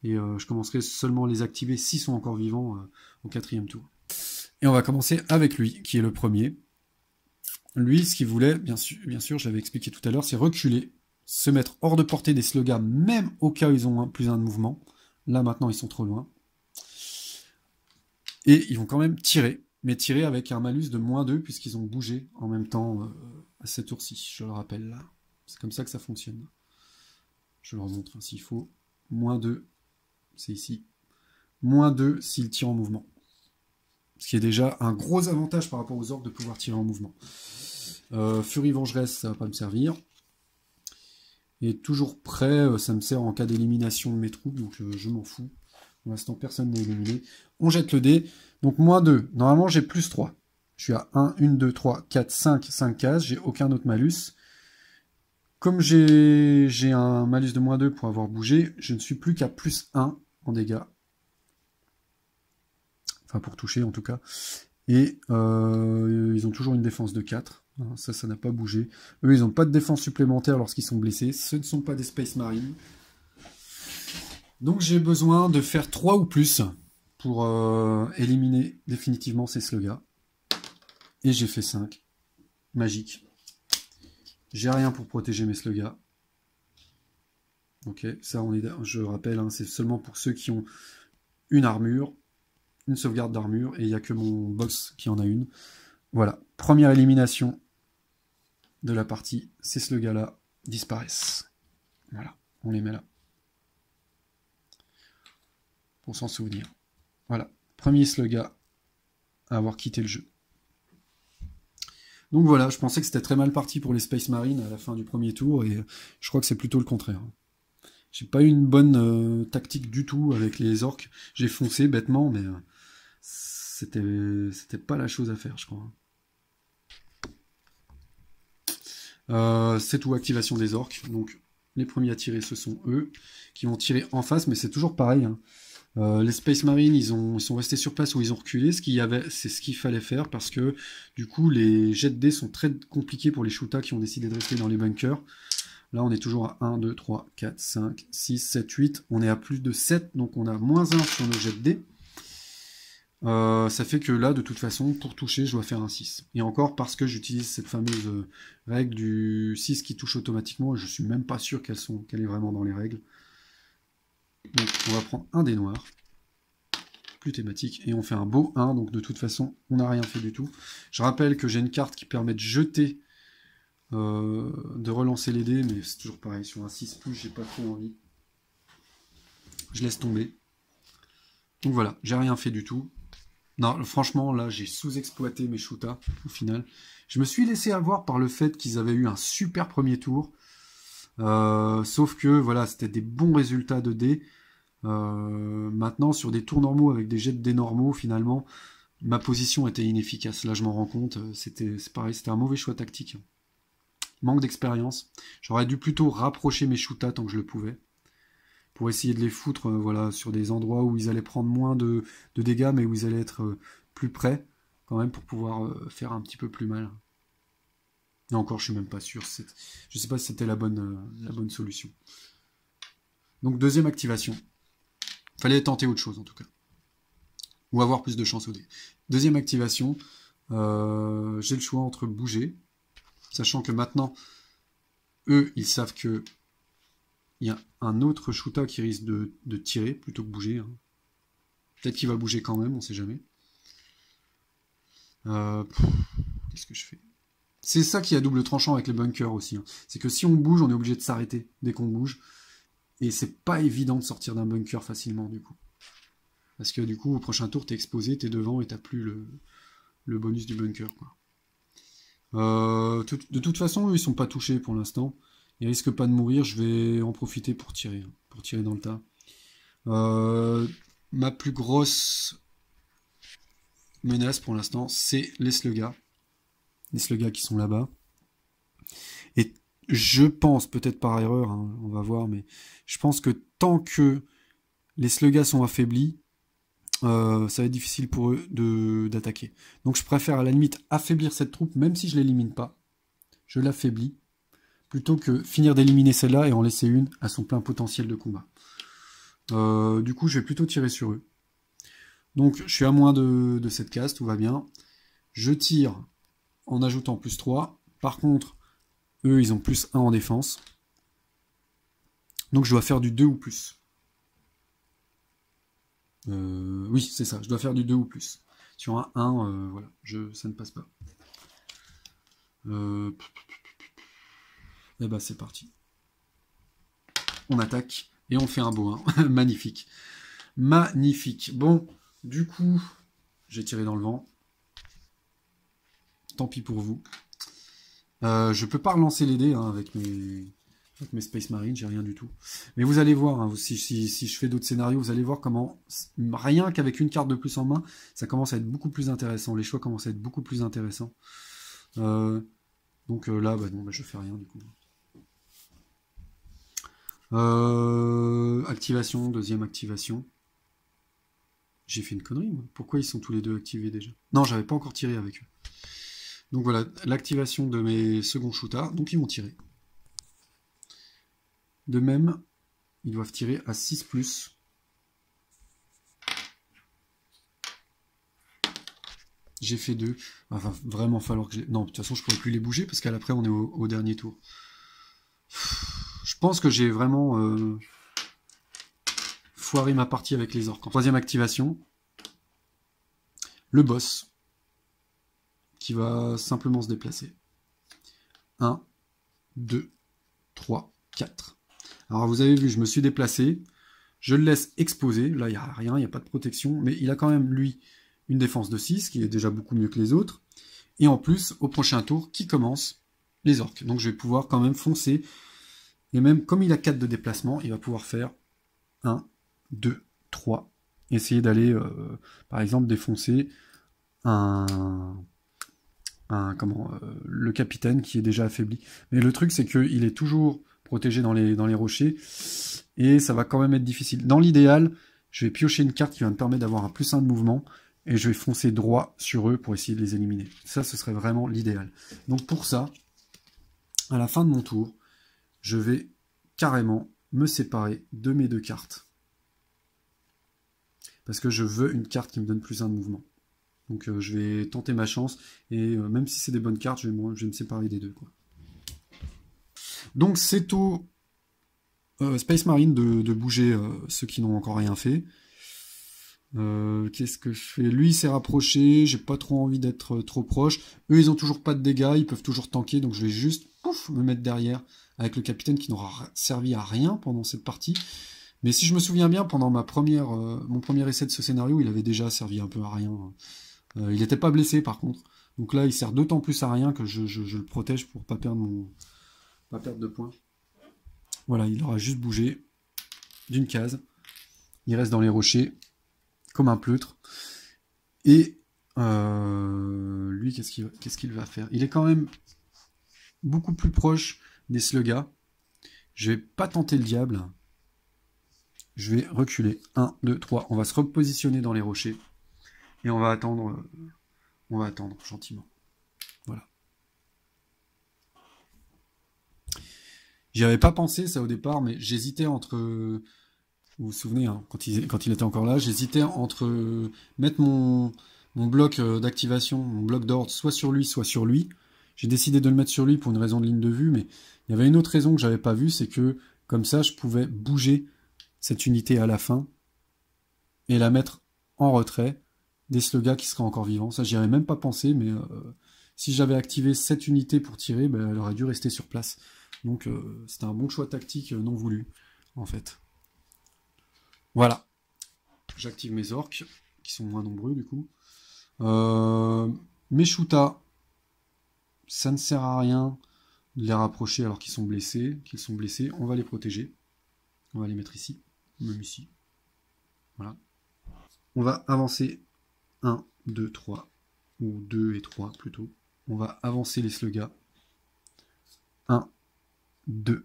Et je commencerai seulement à les activer s'ils sont encore vivants au 4e tour. Et on va commencer avec lui, qui est le premier. Lui, ce qu'il voulait, bien sûr, je l'avais expliqué tout à l'heure, c'est reculer, se mettre hors de portée des slugas, même au cas où ils ont plus un de mouvement. Là, maintenant, ils sont trop loin. Et ils vont quand même tirer, mais tirer avec un malus de -2, puisqu'ils ont bougé en même temps à cette tour-ci, je le rappelle là. C'est comme ça que ça fonctionne. Je le remontre hein, s'il faut. -2, c'est ici. -2 s'il tire en mouvement. Ce qui est déjà un gros avantage par rapport aux orques de pouvoir tirer en mouvement. Furie Vengeresse, ça va pas me servir. Et toujours prêt, ça me sert en cas d'élimination de mes troupes, donc je m'en fous. Pour l'instant, personne n'est éliminé. On jette le dé. Donc, -2. Normalement, j'ai +3. Je suis à 1, 1, 2, 3, 4, 5 cases. J'ai aucun autre malus. Comme j'ai un malus de -2 pour avoir bougé, je ne suis plus qu'à +1 en dégâts. Enfin, pour toucher en tout cas. Et ils ont toujours une défense de 4. Ça n'a pas bougé. Eux, ils n'ont pas de défense supplémentaire lorsqu'ils sont blessés. Ce ne sont pas des Space Marines. Donc j'ai besoin de faire 3 ou plus pour éliminer définitivement ces slugs. Et j'ai fait 5. Magique. J'ai rien pour protéger mes slugs. Ok, ça je rappelle, hein, c'est seulement pour ceux qui ont une armure, une sauvegarde d'armure, et il n'y a que mon boss qui en a une. Voilà, première élimination de la partie, ces slugs-là disparaissent. Voilà, on les met là. Pour s'en souvenir. Voilà, premier slug à avoir quitté le jeu. Donc voilà, je pensais que c'était très mal parti pour les Space Marines à la fin du premier tour, et je crois que c'est plutôt le contraire. J'ai pas eu une bonne tactique du tout avec les orques. J'ai foncé bêtement, mais c'était pas la chose à faire, je crois. C'est tout, activation des orques. Donc les premiers à tirer, ce sont eux, qui vont tirer en face, mais c'est toujours pareil. Hein. Les Space Marines, ils sont restés sur place où ils ont reculé. C'est ce qu'il fallait faire parce que du coup, les jets de dés sont très compliqués pour les shootas qui ont décidé de rester dans les bunkers. Là, on est toujours à 1, 2, 3, 4, 5, 6, 7, 8. On est à plus de 7, donc on a -1 sur nos jets de dés. Ça fait que là, de toute façon, pour toucher, je dois faire un 6. Et encore parce que j'utilise cette fameuse règle du 6 qui touche automatiquement. Je suis même pas sûr qu'elle est vraiment dans les règles. Donc on va prendre un dé noir, plus thématique, et on fait un beau 1, donc de toute façon, on n'a rien fait du tout. Je rappelle que j'ai une carte qui permet de jeter, de relancer les dés, mais c'est toujours pareil, sur un 6+, j'ai pas trop envie. Je laisse tomber. Donc voilà, j'ai rien fait du tout. Non, franchement, là, j'ai sous-exploité mes shootas, au final. Je me suis laissé avoir par le fait qu'ils avaient eu un super premier tour. Sauf que, voilà, c'était des bons résultats de dés. Maintenant, sur des tours normaux, avec des jets de dés normaux, finalement, ma position était inefficace. Là, je m'en rends compte. C'est pareil, c'était un mauvais choix tactique. Manque d'expérience. J'aurais dû plutôt rapprocher mes shootas tant que je le pouvais. Pour essayer de les foutre voilà, sur des endroits où ils allaient prendre moins de dégâts, mais où ils allaient être plus près, quand même, pour pouvoir faire un petit peu plus mal. Et encore, je suis même pas sûr. Je sais pas si c'était la bonne solution. Donc, deuxième activation. Fallait tenter autre chose, en tout cas. Ou avoir plus de chance au dé. Deuxième activation, j'ai le choix entre bouger, sachant que maintenant, eux, ils savent que il y a un autre shoota qui risque de tirer plutôt que bouger. Hein. Peut-être qu'il va bouger quand même, on sait jamais. Qu'est-ce que je fais? C'est ça qui est à double tranchant avec les bunkers aussi. Hein. C'est que si on bouge, on est obligé de s'arrêter dès qu'on bouge. Et c'est pas évident de sortir d'un bunker facilement du coup. Parce que du coup, au prochain tour, t'es exposé, t'es devant et t'as plus le bonus du bunker. Quoi. De toute façon, eux, ils sont pas touchés pour l'instant. Ils risquent pas de mourir, je vais en profiter pour tirer dans le tas. Ma plus grosse menace pour l'instant, c'est les slugs. Les slugs qui sont là-bas. Et je pense, peut-être par erreur, hein, on va voir, mais je pense que tant que les slugs sont affaiblis, ça va être difficile pour eux d'attaquer. Donc je préfère à la limite affaiblir cette troupe, même si je ne l'élimine pas. Je l'affaiblis. Plutôt que finir d'éliminer celle-là et en laisser une à son plein potentiel de combat. Du coup, je vais plutôt tirer sur eux. Donc, je suis à moins de cette case, tout va bien. Je tire en ajoutant +3. Par contre, eux, ils ont +1 en défense. Donc, je dois faire du 2 ou plus. Oui, c'est ça, je dois faire du 2 ou plus. Sur un 1, voilà, ça ne passe pas. Et bah c'est parti. On attaque et on fait un beau 1. Magnifique. Magnifique. Bon, du coup, j'ai tiré dans le vent. Tant pis pour vous. Je peux pas relancer les dés hein, avec Avec mes Space Marines, j'ai rien du tout. Mais vous allez voir, hein, si je fais d'autres scénarios, vous allez voir comment, rien qu'avec une carte de plus en main, ça commence à être beaucoup plus intéressant. Les choix commencent à être beaucoup plus intéressants. Donc là, non, je fais rien du coup. Activation, deuxième activation. J'ai fait une connerie, moi. Pourquoi ils sont tous les deux activés déjà? Non, j'avais pas encore tiré avec eux. Donc voilà, l'activation de mes seconds shootards. Donc ils vont tirer. De même, ils doivent tirer à 6+. J'ai fait 2. Enfin, vraiment falloir que j'ai... Non, de toute façon, je pourrais plus les bouger parce qu'à l'après, on est au dernier tour. Je pense que j'ai vraiment foiré ma partie avec les orques. En troisième activation, le boss qui va simplement se déplacer. 1, 2, 3, 4. Alors vous avez vu, je me suis déplacé, je le laisse exposer, là il n'y a rien, il n'y a pas de protection, mais il a quand même, lui, une défense de 6, qui est déjà beaucoup mieux que les autres, et en plus, au prochain tour, qui commence? Les orques. Donc je vais pouvoir quand même foncer, et même comme il a 4 de déplacement, il va pouvoir faire 1, 2, 3, essayer d'aller, par exemple, défoncer le capitaine qui est déjà affaibli. Mais le truc, c'est qu'il est toujours protégé dans les rochers, et ça va quand même être difficile. Dans l'idéal, je vais piocher une carte qui va me permettre d'avoir un +1 de mouvement, et je vais foncer droit sur eux pour essayer de les éliminer. Ça, ce serait vraiment l'idéal. Donc pour ça, à la fin de mon tour, je vais carrément me séparer de mes 2 cartes. Parce que je veux une carte qui me donne +1 de mouvement. Donc je vais tenter ma chance, et même si c'est des bonnes cartes, je vais me séparer des 2, quoi. Donc c'est au Space Marine de bouger ceux qui n'ont encore rien fait. Qu'est-ce que je fais? Lui il s'est rapproché, j'ai pas trop envie d'être trop proche. Eux ils ont toujours pas de dégâts, ils peuvent toujours tanker, donc je vais juste me mettre derrière avec le capitaine qui n'aura servi à rien pendant cette partie. Mais si je me souviens bien, pendant mon premier essai de ce scénario, il avait déjà servi un peu à rien. Il n'était pas blessé par contre. Donc là il sert d'autant plus à rien que je le protège pour pas perdre de points. Voilà, il aura juste bougé d'une case. Il reste dans les rochers, comme un pleutre. Et lui, qu'est-ce qu'il va faire? Il est quand même beaucoup plus proche des slugas. Je vais pas tenter le diable. Je vais reculer. 1, 2, 3. On va se repositionner dans les rochers. Et on va attendre gentiment. Voilà. J'y avais pas pensé ça au départ, mais j'hésitais entre... Vous vous souvenez, hein, quand il était encore là, j'hésitais entre mettre mon bloc d'activation, mon bloc d'ordre, soit sur lui. J'ai décidé de le mettre sur lui pour une raison de ligne de vue, mais il y avait une autre raison que j'avais pas vue, c'est que comme ça, je pouvais bouger cette unité à la fin et la mettre en retrait des slugas qui seraient encore vivants. Ça, j'y avais même pas pensé, mais si j'avais activé cette unité pour tirer, elle aurait dû rester sur place. Donc c'était un bon choix tactique non voulu, en fait. Voilà. J'active mes orques, qui sont moins nombreux du coup. Mes shootas, ça ne sert à rien de les rapprocher alors qu'ils sont blessés. On va les protéger. On va les mettre ici, même ici. Voilà. On va avancer 1, 2, 3, ou 2 et 3 plutôt. On va avancer les slugas. 1, 2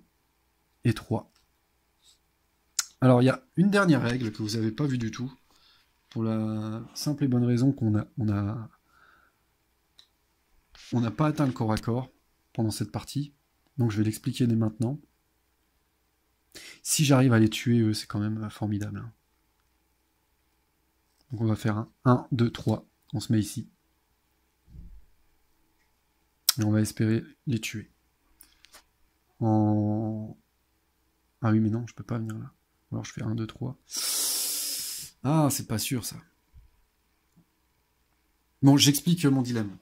et 3. Alors il y a une dernière règle que vous n'avez pas vue du tout, pour la simple et bonne raison qu'on n'a pas atteint le corps à corps pendant cette partie, donc je vais l'expliquer dès maintenant. Si j'arrive à les tuer, eux, c'est quand même formidable. Hein. Donc on va faire un 1, 2, 3, on se met ici. Et on va espérer les tuer. Ah oui, mais non, je peux pas venir là. Alors je fais 1, 2, 3. Ah, c'est pas sûr ça. Bon, j'explique mon dilemme.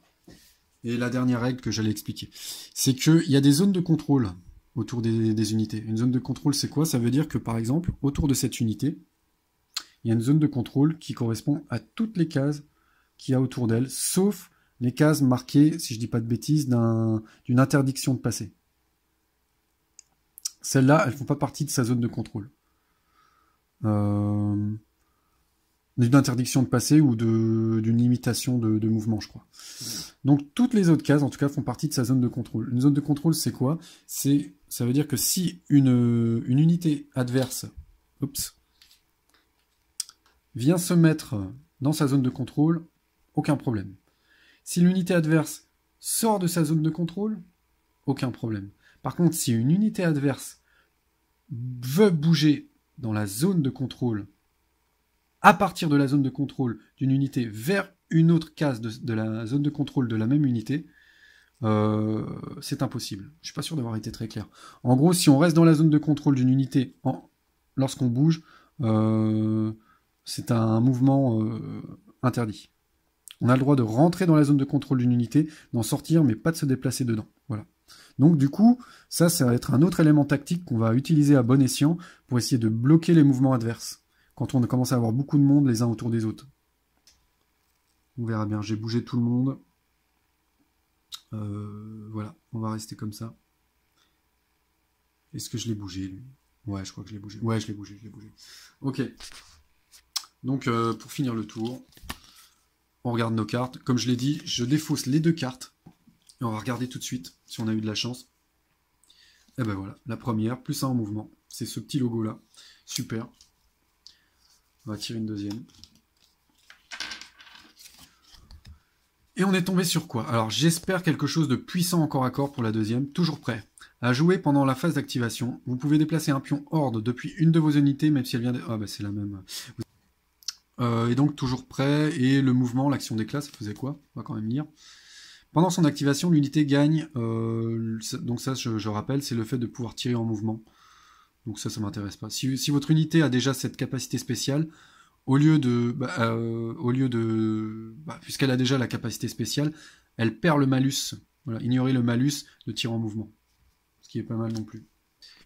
Et la dernière règle que j'allais expliquer. C'est qu'il y a des zones de contrôle autour des unités. Une zone de contrôle, c'est quoi? Ça veut dire que, par exemple, autour de cette unité, il y a une zone de contrôle qui correspond à toutes les cases qu'il y a autour d'elle, sauf les cases marquées, si je dis pas de bêtises, d'une interdiction de passer. Celles-là, elles font pas partie de sa zone de contrôle. D'une interdiction de passer ou d'une limitation de mouvement, je crois. Donc toutes les autres cases, en tout cas, font partie de sa zone de contrôle. Une zone de contrôle, c'est quoi? Ça veut dire que si une unité adverse vient se mettre dans sa zone de contrôle, aucun problème. Si l'unité adverse sort de sa zone de contrôle, aucun problème. Par contre, si une unité adverse veut bouger dans la zone de contrôle, à partir de la zone de contrôle d'une unité vers une autre case de la zone de contrôle de la même unité, c'est impossible. Je suis pas sûr d'avoir été très clair. En gros, si on reste dans la zone de contrôle d'une unité lorsqu'on bouge, c'est un mouvement interdit. On a le droit de rentrer dans la zone de contrôle d'une unité, d'en sortir, mais pas de se déplacer dedans. Voilà. Donc du coup, ça va être un autre élément tactique qu'on va utiliser à bon escient pour essayer de bloquer les mouvements adverses, quand on commence à avoir beaucoup de monde les uns autour des autres. On verra bien, j'ai bougé tout le monde. Voilà, on va rester comme ça. Est-ce que je l'ai bougé, lui? Ouais, je crois que je l'ai bougé. Ouais, je l'ai bougé. Ok. Donc, pour finir le tour, on regarde nos cartes. Comme je l'ai dit, je défausse les 2 cartes. Et on va regarder tout de suite, si on a eu de la chance. Et ben voilà, la première, plus 1 en mouvement. C'est ce petit logo-là. Super. On va tirer une deuxième. Et on est tombé sur quoi? Alors j'espère quelque chose de puissant en corps à corps pour la deuxième. Toujours prêt à jouer pendant la phase d'activation. Vous pouvez déplacer un pion horde depuis une de vos unités, même si elle vient de... Ah bah c'est la même. Et donc toujours prêt. Et le mouvement, l'action d'éclat, ça faisait quoi? On va quand même lire. Pendant son activation, l'unité gagne... donc ça, je rappelle, c'est le fait de pouvoir tirer en mouvement. Donc ça m'intéresse pas. Si votre unité a déjà cette capacité spéciale, puisqu'elle a déjà la capacité spéciale, elle perd le malus. Voilà, ignorer le malus de tir en mouvement. Ce qui est pas mal non plus.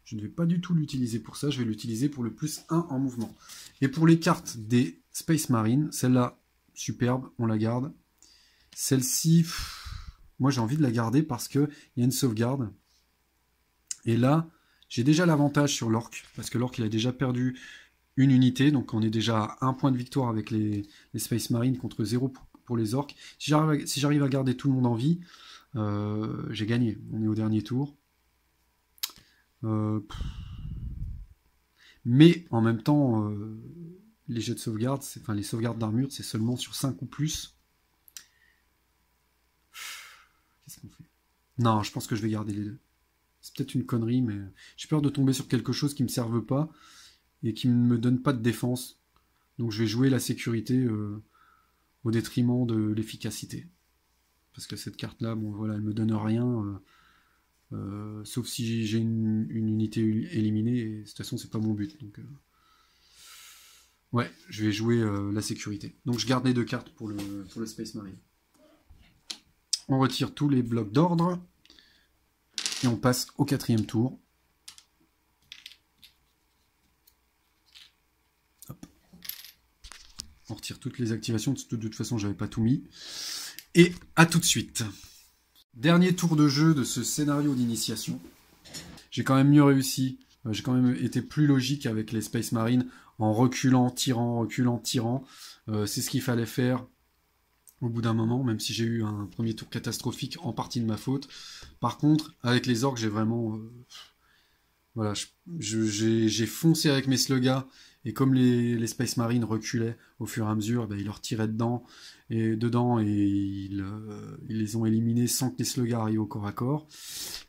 Je ne vais pas du tout l'utiliser pour ça, je vais l'utiliser pour le plus 1 en mouvement. Et pour les cartes des Space Marines, celle-là, superbe, on la garde. Celle-ci, moi j'ai envie de la garder parce qu'il y a une sauvegarde. Et là, j'ai déjà l'avantage sur l'orc, parce que l'orc il a déjà perdu une unité, donc on est déjà à 1 point de victoire avec les Space Marines contre 0 pour les orques. Si j'arrive à garder tout le monde en vie, j'ai gagné. On est au dernier tour. Mais en même temps, les jets de sauvegarde, enfin les sauvegardes d'armure, c'est seulement sur 5 ou plus. Qu'est-ce qu'on fait? Non, je pense que je vais garder les 2. C'est peut-être une connerie, mais j'ai peur de tomber sur quelque chose qui ne me serve pas et qui ne me donne pas de défense. Donc je vais jouer la sécurité au détriment de l'efficacité. Parce que cette carte-là, bon voilà, elle me donne rien, sauf si j'ai une unité éliminée, et de toute façon c'est pas mon but. Donc ouais, je vais jouer la sécurité. Donc je garde les 2 cartes pour le Space Marine. On retire tous les blocs d'ordre, et on passe au 4e tour. On retire toutes les activations, de toute façon j'avais pas tout mis. Et à tout de suite. Dernier tour de jeu de ce scénario d'initiation. J'ai quand même mieux réussi, j'ai quand même été plus logique avec les Space Marines, en reculant, tirant. C'est ce qu'il fallait faire au bout d'un moment, même si j'ai eu un premier tour catastrophique en partie de ma faute. Par contre, avec les orques, j'ai vraiment... voilà, j'ai foncé avec mes sluggers, et comme les Space Marines reculaient au fur et à mesure, ils leur tiraient dedans, et ils les ont éliminés sans que les sluggers arrivent au corps à corps.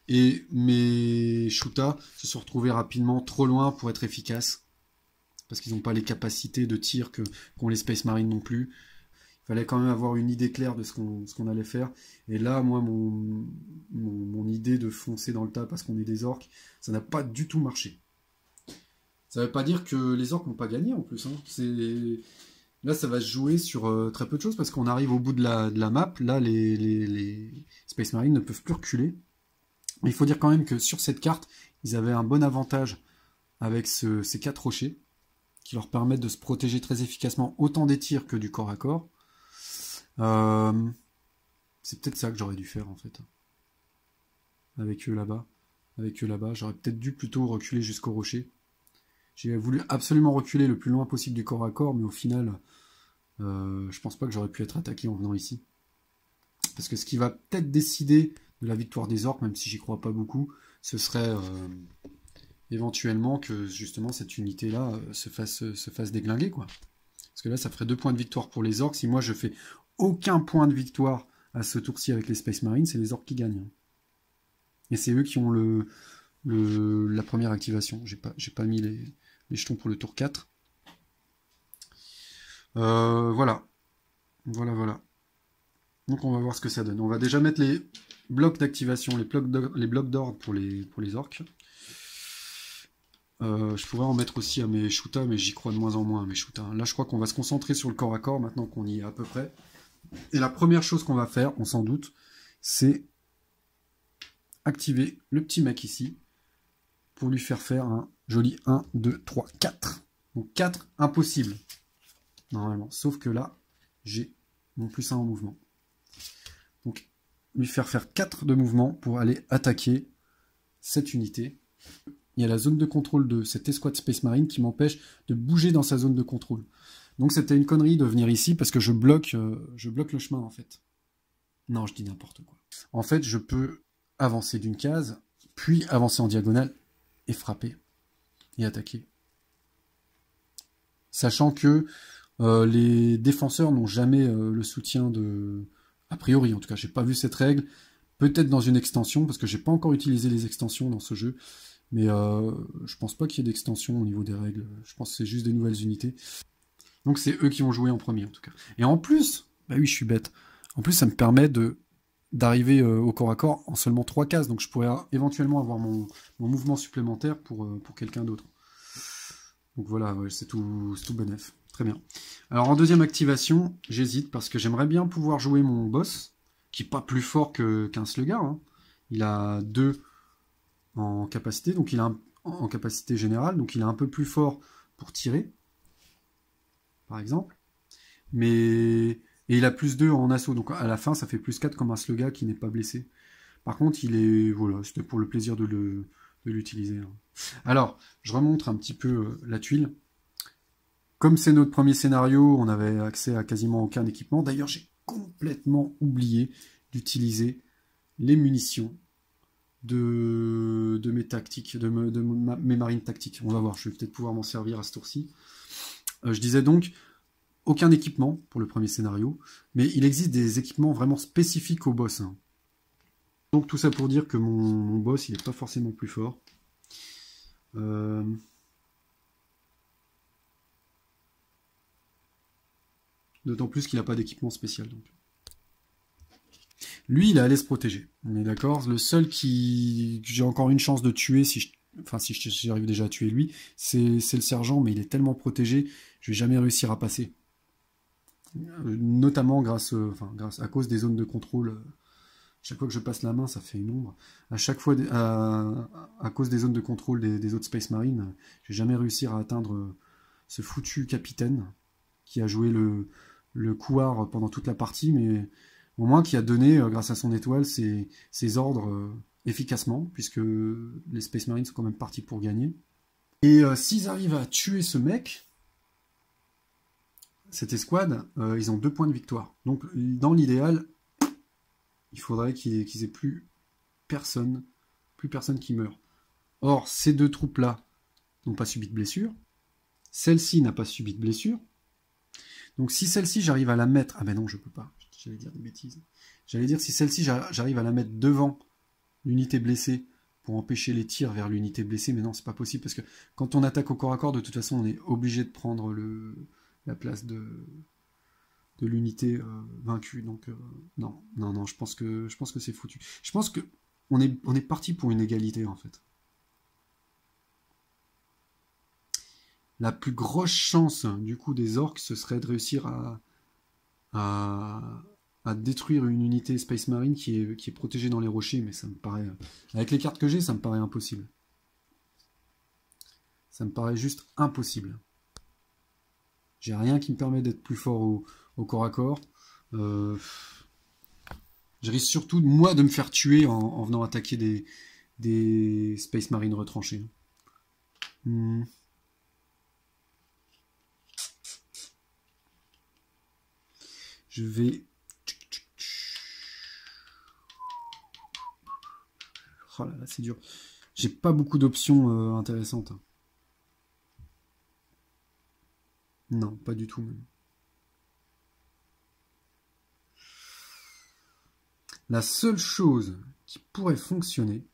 Et mes shootas se sont retrouvés rapidement trop loin pour être efficaces, parce qu'ils n'ont pas les capacités de tir qu'ont les Space Marines non plus. Il fallait quand même avoir une idée claire de ce qu'on allait faire. Et là, moi, mon idée de foncer dans le tas parce qu'on est des orques, ça n'a pas du tout marché. Ça ne veut pas dire que les orques n'ont pas gagné en plus. Là, ça va se jouer sur très peu de choses parce qu'on arrive au bout de la map. Là, les Space Marines ne peuvent plus reculer. Mais il faut dire quand même que sur cette carte, ils avaient un bon avantage avec ces 4 rochers qui leur permettent de se protéger très efficacement autant des tirs que du corps à corps. C'est peut-être ça que j'aurais dû faire en fait. Avec eux là-bas. avec eux là-bas. J'aurais peut-être dû plutôt reculer jusqu'au rocher. J'ai voulu absolument reculer le plus loin possible du corps à corps, mais au final, je pense pas que j'aurais pu être attaqué en venant ici. Parce que ce qui va peut-être décider de la victoire des orques, même si j'y crois pas beaucoup, ce serait éventuellement que justement cette unité-là se fasse déglinguer, quoi. Parce que là, ça ferait 2 points de victoire pour les orques. Si moi je fais aucun point de victoire à ce tour-ci avec les Space Marines, c'est les orques qui gagnent. Et c'est eux qui ont la première activation. J'ai pas mis les jetons pour le tour 4. Voilà. Voilà. Donc on va voir ce que ça donne. On va déjà mettre les blocs d'activation, les blocs d'ordre pour les orques. Je pourrais en mettre aussi à mes shootas, mais j'y crois de moins en moins à mes shootas. Là, je crois qu'on va se concentrer sur le corps à corps maintenant qu'on y est à peu près. Et la première chose qu'on va faire, on s'en doute, c'est activer le petit mec ici pour lui faire un joli 1, 2, 3, 4. Donc 4, impossible, normalement. Sauf que là, j'ai mon +1 en mouvement. Donc, lui faire 4 de mouvement pour aller attaquer cette unité. Il y a la zone de contrôle de cette escouade Space Marine qui m'empêche de bouger dans sa zone de contrôle. Donc c'était une connerie de venir ici parce que je bloque le chemin en fait. Non, je dis n'importe quoi. En fait, je peux avancer d'une case, puis avancer en diagonale et frapper et attaquer. Sachant que les défenseurs n'ont jamais le soutien de... A priori, en tout cas, j'ai pas vu cette règle. Peut-être dans une extension, parce que j'ai pas encore utilisé les extensions dans ce jeu. Mais je pense pas qu'il y ait d'extension au niveau des règles. Je pense que c'est juste des nouvelles unités. Donc c'est eux qui vont jouer en premier en tout cas. Et en plus, bah oui, je suis bête. En plus, ça me permet d'arriver au corps à corps en seulement 3 cases. Donc je pourrais éventuellement avoir mon mouvement supplémentaire pour quelqu'un d'autre. Donc voilà, ouais, c'est tout bénef. Très bien. Alors en deuxième activation, j'hésite parce que j'aimerais bien pouvoir jouer mon boss, qui n'est pas plus fort qu'un slugard. Hein. Il a 2 en capacité, donc il a en capacité générale, donc il est un peu plus fort pour tirer, par exemple. Et il a +2 en assaut, donc à la fin ça fait +4 comme un slugard qui n'est pas blessé. Par contre, voilà, c'était pour le plaisir de l'utiliser. Hein. Alors, je remontre un petit peu la tuile. Comme c'est notre premier scénario, on avait accès à quasiment aucun équipement. D'ailleurs, j'ai complètement oublié d'utiliser les munitions de mes tactiques, mes marines tactiques. On va voir, je vais peut-être pouvoir m'en servir à ce tour-ci. Je disais donc, aucun équipement pour le premier scénario, mais il existe des équipements vraiment spécifiques au boss. Hein. Donc tout ça pour dire que mon boss, il n'est pas forcément plus fort. D'autant plus qu'il n'a pas d'équipement spécial. Donc. Lui, il est allé se protéger. On est d'accord. Le seul que j'ai encore une chance de tuer, si j'arrive déjà à tuer lui, c'est le sergent, mais il est tellement protégé, je vais jamais réussir à passer. Notamment grâce à cause des zones de contrôle. Chaque fois que je passe la main, ça fait une ombre. À chaque fois, à cause des zones de contrôle des autres Space Marines, je vais jamais réussir à atteindre ce foutu capitaine qui a joué le couard pendant toute la partie, mais au moins qui a donné, grâce à son étoile, ses ordres efficacement, puisque les Space Marines sont quand même partis pour gagner. Et s'ils arrivent à tuer ce mec, cette escouade, ils ont 2 points de victoire. Donc dans l'idéal, il faudrait qu'ils aient plus personne qui meurt. Or, ces 2 troupes-là n'ont pas subi de blessure. Celle-ci n'a pas subi de blessure. Donc si celle-ci, j'arrive à la mettre... Ah ben non, je peux pas. J'allais dire des bêtises. J'allais dire si celle-ci, j'arrive à la mettre devant l'unité blessée pour empêcher les tirs vers l'unité blessée, mais non, c'est pas possible, parce que quand on attaque au corps à corps, de toute façon, on est obligé de prendre la place de l'unité vaincue. Donc non, je pense que c'est foutu. Je pense que on est parti pour une égalité, en fait. La plus grosse chance du coup des orques, ce serait de réussir à détruire une unité Space Marine qui est protégée dans les rochers, mais ça me paraît... Avec les cartes que j'ai, ça me paraît impossible. Ça me paraît juste impossible. J'ai rien qui me permet d'être plus fort au corps à corps. Je risque surtout, moi, de me faire tuer en venant attaquer des Space Marine retranchés. Je vais... Oh là là, c'est dur. J'ai pas beaucoup d'options intéressantes. Non, pas du tout même. La seule chose qui pourrait fonctionner,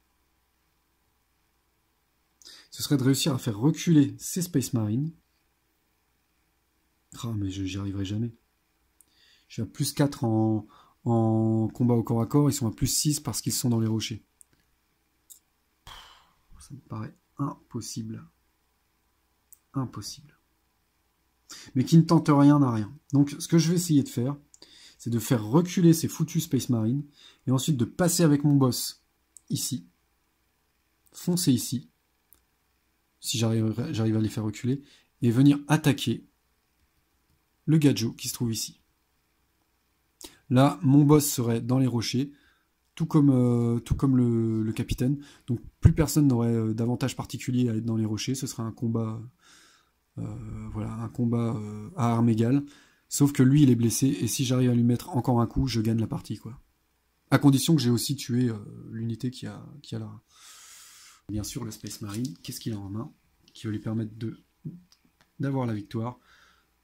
ce serait de réussir à faire reculer ces Space Marines. Ah, mais j'y arriverai jamais. Je suis à plus 4 en combat au corps à corps, ils sont à plus 6 parce qu'ils sont dans les rochers. Ça me paraît impossible. Impossible. Mais qui ne tente rien n'a rien. Donc ce que je vais essayer de faire, c'est de faire reculer ces foutus Space Marines, et ensuite de passer avec mon boss ici, foncer ici, si j'arrive à les faire reculer, et venir attaquer le Gadjo qui se trouve ici. Là, mon boss serait dans les rochers, tout comme le capitaine, donc plus personne n'aurait d'avantage particulier à être dans les rochers, ce serait un combat, voilà, un combat à armes égales. Sauf que lui, il est blessé, et si j'arrive à lui mettre encore un coup, je gagne la partie, quoi. À condition que j'ai aussi tué l'unité qui a là. Bien sûr, le Space Marine, qu'est-ce qu'il a en main qui va lui permettre d'avoir la victoire?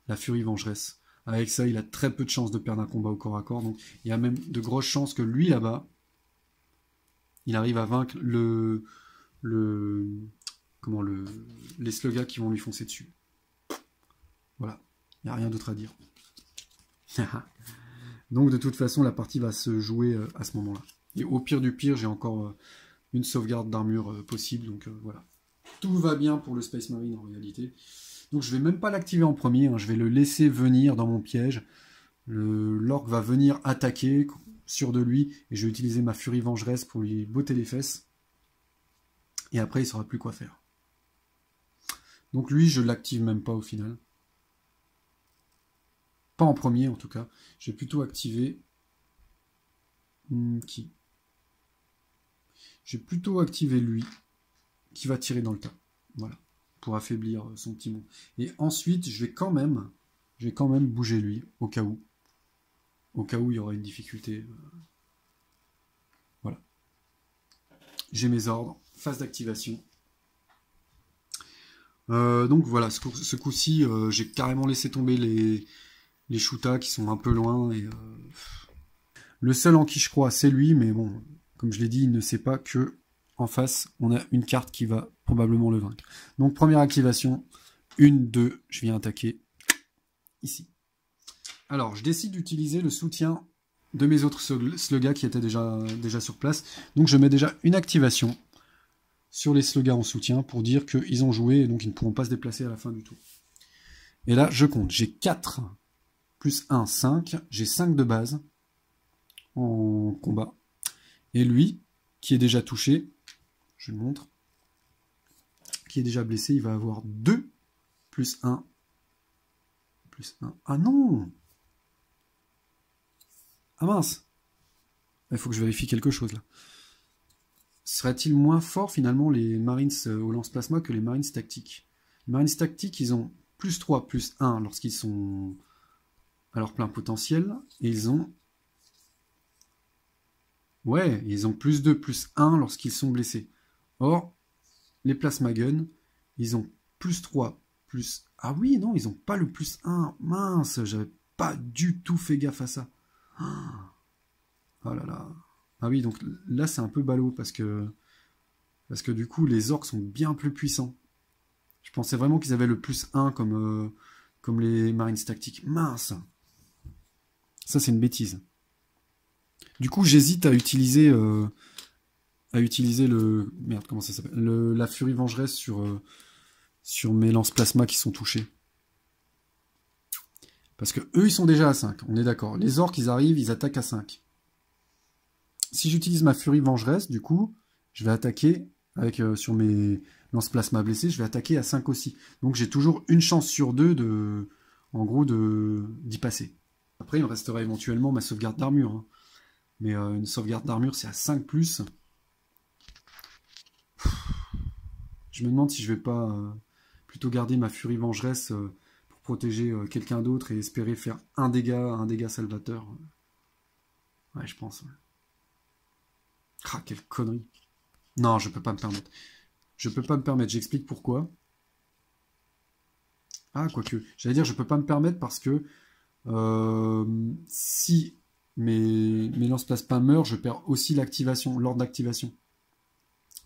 La Furie Vengeresse. Avec ça, il a très peu de chances de perdre un combat au corps à corps, donc il y a même de grosses chances que lui, là-bas, il arrive à vaincre les slugs qui vont lui foncer dessus. Voilà, il n'y a rien d'autre à dire. Donc de toute façon la partie va se jouer à ce moment là, et au pire du pire j'ai encore une sauvegarde d'armure possible, donc voilà, tout va bien pour le Space Marine en réalité. Donc je vais même pas l'activer en premier, hein. Je vais le laisser venir dans mon piège, l'orque va venir attaquer sur de lui, et je vais utiliser ma Furie Vengeresse pour lui botter les fesses, et après il saura plus quoi faire. Donc lui je l'active même pas au final. Pas en premier en tout cas. Je vais plutôt activer... qui? Je vais plutôt activer lui, qui va tirer dans le tas. Voilà. Pour affaiblir son petit monde. Et ensuite, je vais quand même bouger lui, au cas où. Au cas où il y aura une difficulté. Voilà. J'ai mes ordres. Phase d'activation. Donc voilà, ce coup-ci, j'ai carrément laissé tomber les shootas qui sont un peu loin, et le seul en qui je crois c'est lui, mais bon, comme je l'ai dit, il ne sait pas que en face on a une carte qui va probablement le vaincre. Donc première activation, 1, 2, je viens attaquer ici. Alors je décide d'utiliser le soutien de mes autres slugas qui étaient déjà sur place, donc je mets déjà une activation sur les slugas en soutien pour dire qu'ils ont joué et donc ils ne pourront pas se déplacer à la fin du tour. Et là je compte, j'ai 4 plus 1, 5. J'ai 5 de base en combat. Et lui, qui est déjà touché, je le montre, qui est déjà blessé, il va avoir 2 plus 1. Plus 1. Ah non! Ah mince! Il faut que je vérifie quelque chose là. Serait-il moins fort finalement les Marines au lance-plasma que les Marines tactiques? Les Marines tactiques, ils ont plus 3, plus 1 lorsqu'ils sont à leur plein potentiel, et ils ont... Ouais, ils ont plus 2, plus 1 lorsqu'ils sont blessés. Or, les Plasma Guns, ils ont plus 3, plus... Ah oui, non, ils n'ont pas le plus 1. Mince, j'avais pas du tout fait gaffe à ça. Oh là là. Ah oui, donc là, c'est un peu ballot, parce que du coup, les orques sont bien plus puissants. Je pensais vraiment qu'ils avaient le plus 1 comme les Marines tactiques. Mince. Ça, c'est une bêtise. Du coup, j'hésite à utiliser le... Merde, comment ça s'appelle? La Furie Vengeresse sur mes lance-plasma qui sont touchés. Parce que eux, ils sont déjà à 5, on est d'accord. Les orques, ils arrivent, ils attaquent à 5. Si j'utilise ma Furie Vengeresse, du coup, je vais attaquer avec sur mes lance-plasma blessés, je vais attaquer à 5 aussi. Donc j'ai toujours une chance sur 2 en gros d'y passer. Après, il me restera éventuellement ma sauvegarde d'armure. Hein. Mais une sauvegarde d'armure, c'est à 5+. Je me demande si je vais pas plutôt garder ma furie vengeresse pour protéger quelqu'un d'autre et espérer faire un dégât salvateur. Ouais, je pense. Ouais. Ah, quelle connerie. Non, je peux pas me permettre. Je peux pas me permettre, j'explique pourquoi. Ah, quoique. J'allais dire, je peux pas me permettre parce que si mes lance-plasma meurent, je perds aussi l'activation, l'ordre d'activation.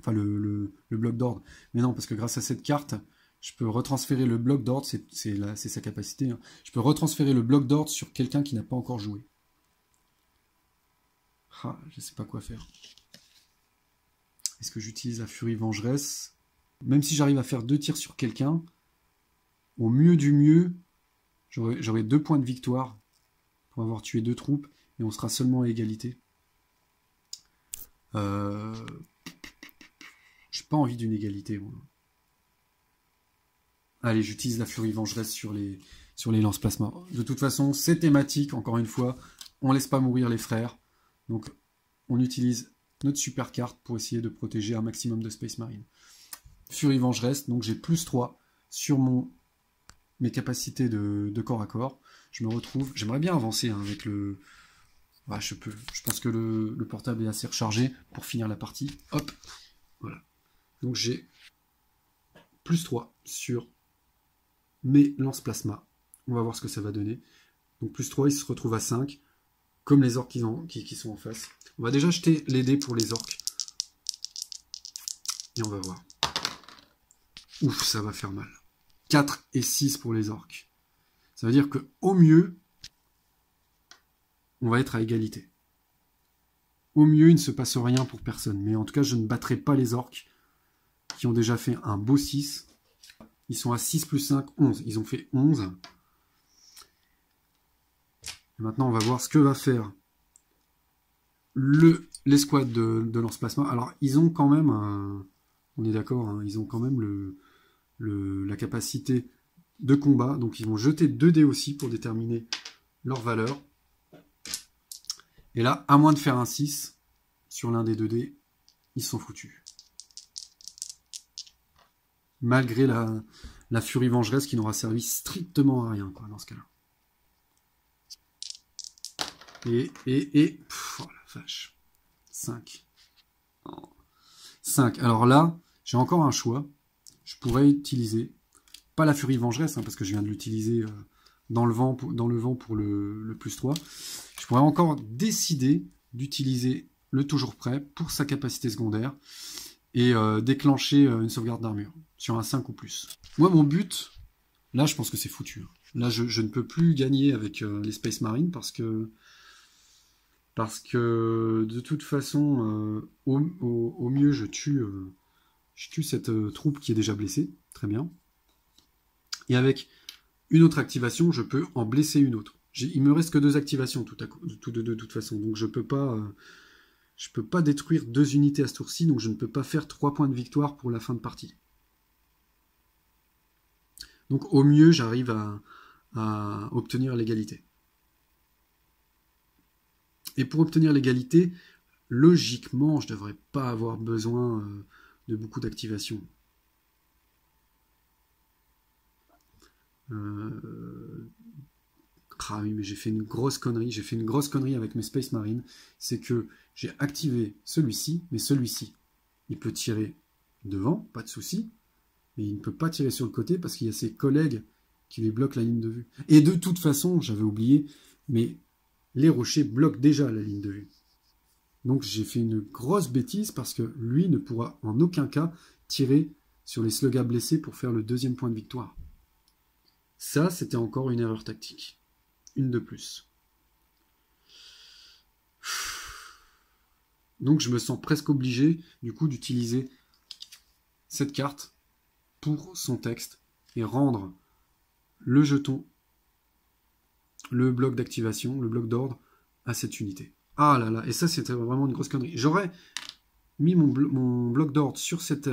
Enfin, le bloc d'ordre. Mais non, parce que grâce à cette carte, je peux retransférer le bloc d'ordre, c'est sa capacité. Hein. Je peux retransférer le bloc d'ordre sur quelqu'un qui n'a pas encore joué. Ah, je sais pas quoi faire. Est-ce que j'utilise la furie vengeresse? Même si j'arrive à faire 2 tirs sur quelqu'un, au mieux du mieux, j'aurai 2 points de victoire pour avoir tué 2 troupes et on sera seulement à égalité. J'ai pas envie d'une égalité. Moi. Allez, j'utilise la furie vengeresse sur les lance-plasma. De toute façon, c'est thématique, encore une fois. On laisse pas mourir les frères. Donc, on utilise notre super carte pour essayer de protéger un maximum de Space Marine. Furie vengeresse, donc j'ai plus 3 sur mes capacités de corps à corps. Je me retrouve... J'aimerais bien avancer hein, avec le... Ouais, je peux. Je pense que le portable est assez rechargé pour finir la partie. Hop, voilà. Donc j'ai plus 3 sur mes lance-plasma. On va voir ce que ça va donner. Donc plus 3, il se retrouve à 5, comme les orques qui sont en face. On va déjà jeter les dés pour les orques. Et on va voir. Ouf, ça va faire mal. 4 et 6 pour les orques. Ça veut dire qu'au mieux, on va être à égalité. Au mieux, il ne se passe rien pour personne. Mais en tout cas, je ne battrai pas les orques qui ont déjà fait un beau 6. Ils sont à 6 plus 5, 11. Ils ont fait 11. Et maintenant, on va voir ce que va faire l'escouade de lance-plasma. Alors, ils ont quand même, on est d'accord, hein, ils ont quand même la capacité de combat. Donc, ils vont jeter 2 dés aussi pour déterminer leur valeur. Et là, à moins de faire un 6 sur l'un des 2 dés, ils sont foutus. Malgré la furie vengeresse qui n'aura servi strictement à rien, quoi, dans ce cas-là. Pff, oh la vache. 5. 5. Alors là, j'ai encore un choix. Je pourrais utiliser, pas la furie vengeresse, hein, parce que je viens de l'utiliser dans le vent pour le plus 3. Je pourrais encore décider d'utiliser le toujours prêt pour sa capacité secondaire et déclencher une sauvegarde d'armure sur un 5 ou plus. Moi, mon but, là, je pense que c'est foutu. Là, je ne peux plus gagner avec les Space Marines parce que de toute façon, au mieux, je tue cette troupe qui est déjà blessée. Très bien. Et avec une autre activation, je peux en blesser une autre. Il me reste que 2 activations de toute façon. Donc je peux pas détruire 2 unités à ce tour-ci, donc je ne peux pas faire 3 points de victoire pour la fin de partie. Donc au mieux, j'arrive à obtenir l'égalité. Et pour obtenir l'égalité, logiquement, je ne devrais pas avoir besoin de beaucoup d'activation. Ah oui, mais j'ai fait une grosse connerie. J'ai fait une grosse connerie avec mes Space Marines. C'est que j'ai activé celui-ci, mais celui-ci, il peut tirer devant, pas de souci. Mais il ne peut pas tirer sur le côté parce qu'il y a ses collègues qui lui bloquent la ligne de vue. Et de toute façon, j'avais oublié, mais les rochers bloquent déjà la ligne de vue. Donc j'ai fait une grosse bêtise parce que lui ne pourra en aucun cas tirer sur les sluggers blessés pour faire le 2e point de victoire. Ça, c'était encore une erreur tactique. Une de plus. Donc je me sens presque obligé, du coup, d'utiliser cette carte pour son texte et rendre le jeton, le bloc d'activation, le bloc d'ordre à cette unité. Ah là là, et ça c'était vraiment une grosse connerie. J'aurais mis mon bloc d'ordre sur cette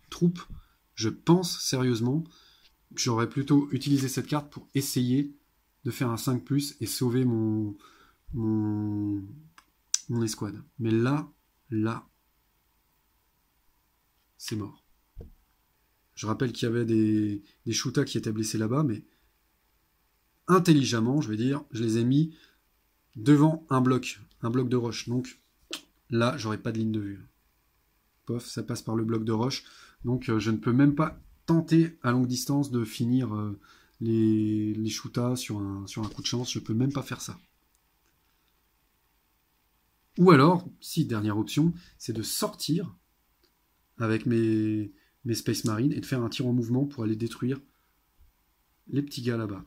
troupe, je pense sérieusement que j'aurais plutôt utilisé cette carte pour essayer de faire un 5+, et sauver mon escouade. Mais là, c'est mort. Je rappelle qu'il y avait des Shuta qui étaient blessés là-bas, mais intelligemment, je vais dire, je les ai mis devant un bloc de roche. Donc là, j'aurais pas de ligne de vue. Pof, ça passe par le bloc de roche. Donc je ne peux même pas tenter à longue distance de finir les Shuta sur un coup de chance. Je peux même pas faire ça. Ou alors, si, dernière option, c'est de sortir avec mes Space Marines et de faire un tir en mouvement pour aller détruire les petits gars là-bas.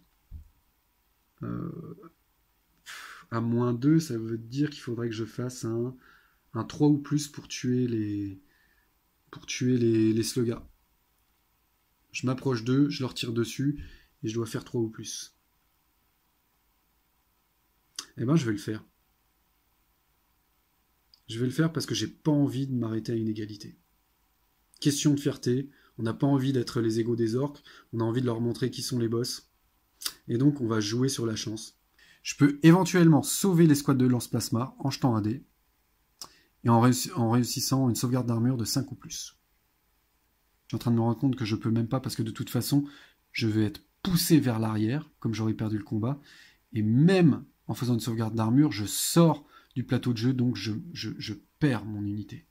À -2, ça veut dire qu'il faudrait que je fasse un 3 ou plus pour tuer les sluggers. Je m'approche d'eux, je leur tire dessus et je dois faire 3 ou plus. Eh ben, je vais le faire. Je vais le faire parce que j'ai pas envie de m'arrêter à une égalité. Question de fierté, on n'a pas envie d'être les égaux des orques, on a envie de leur montrer qui sont les boss. Et donc on va jouer sur la chance. Je peux éventuellement sauver l'escouade de lance-plasma en jetant un dé et en réussissant une sauvegarde d'armure de 5 ou plus. Je suis en train de me rendre compte que je peux même pas parce que de toute façon, je vais être poussé vers l'arrière, comme j'aurais perdu le combat. Et même en faisant une sauvegarde d'armure, je sors du plateau de jeu, donc je perds mon unité.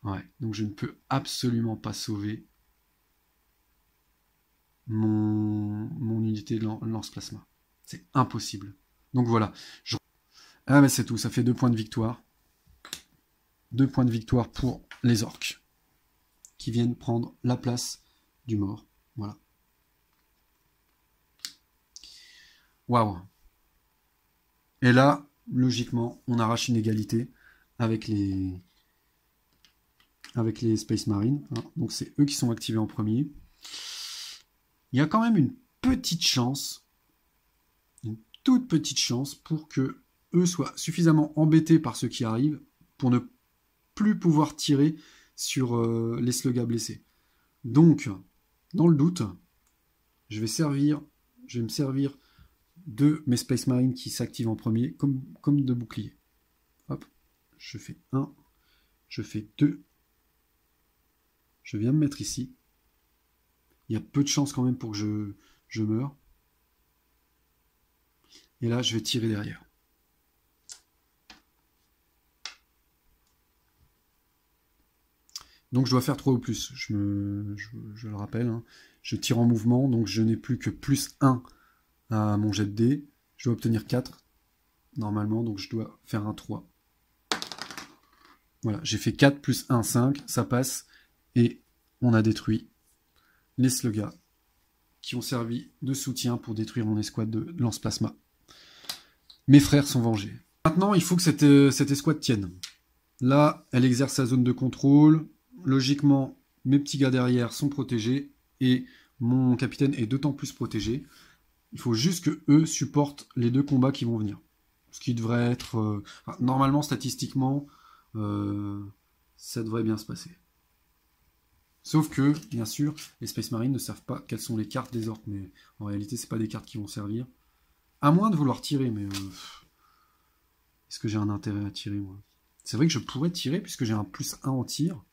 Ouais, donc je ne peux absolument pas sauver mon unité de lance-plasma. C'est impossible. Donc voilà. Ah mais c'est tout, ça fait 2 points de victoire. 2 points de victoire pour les orques. Qui viennent prendre la place du mort. Voilà. Waouh. Et là, logiquement, on arrache une égalité avec les Space Marines. Hein. Donc c'est eux qui sont activés en premier. Il y a quand même une petite chance, une toute petite chance pour que eux soient suffisamment embêtés par ceux qui arrivent pour ne plus pouvoir tirer sur les sluggers blessés. Donc, dans le doute, je vais me servir de mes Space Marines qui s'activent en premier comme de bouclier. Hop, je fais 1, je fais 2, je viens me mettre ici. Il y a peu de chances quand même pour que je meure. Et là, je vais tirer derrière. Donc je dois faire 3 ou plus, je le rappelle. Hein. Je tire en mouvement, donc je n'ai plus que +1 à mon jet de dés. Je dois obtenir 4, normalement, donc je dois faire un 3. Voilà, j'ai fait 4 + 1, 5, ça passe. Et on a détruit les sluggers qui ont servi de soutien pour détruire mon escouade de lance-plasma. Mes frères sont vengés. Maintenant, il faut que cette escouade tienne. Là, elle exerce sa zone de contrôle. Logiquement, mes petits gars derrière sont protégés et mon capitaine est d'autant plus protégé. Il faut juste que eux supportent les 2 combats qui vont venir. Ce qui devrait être... normalement, statistiquement, ça devrait bien se passer. Sauf que, bien sûr, les Space Marines ne savent pas quelles sont les cartes des orques, mais en réalité, c'est pas des cartes qui vont servir. À moins de vouloir tirer, mais... est-ce que j'ai un intérêt à tirer, moi? C'est vrai que je pourrais tirer, puisque j'ai un +1 en tir.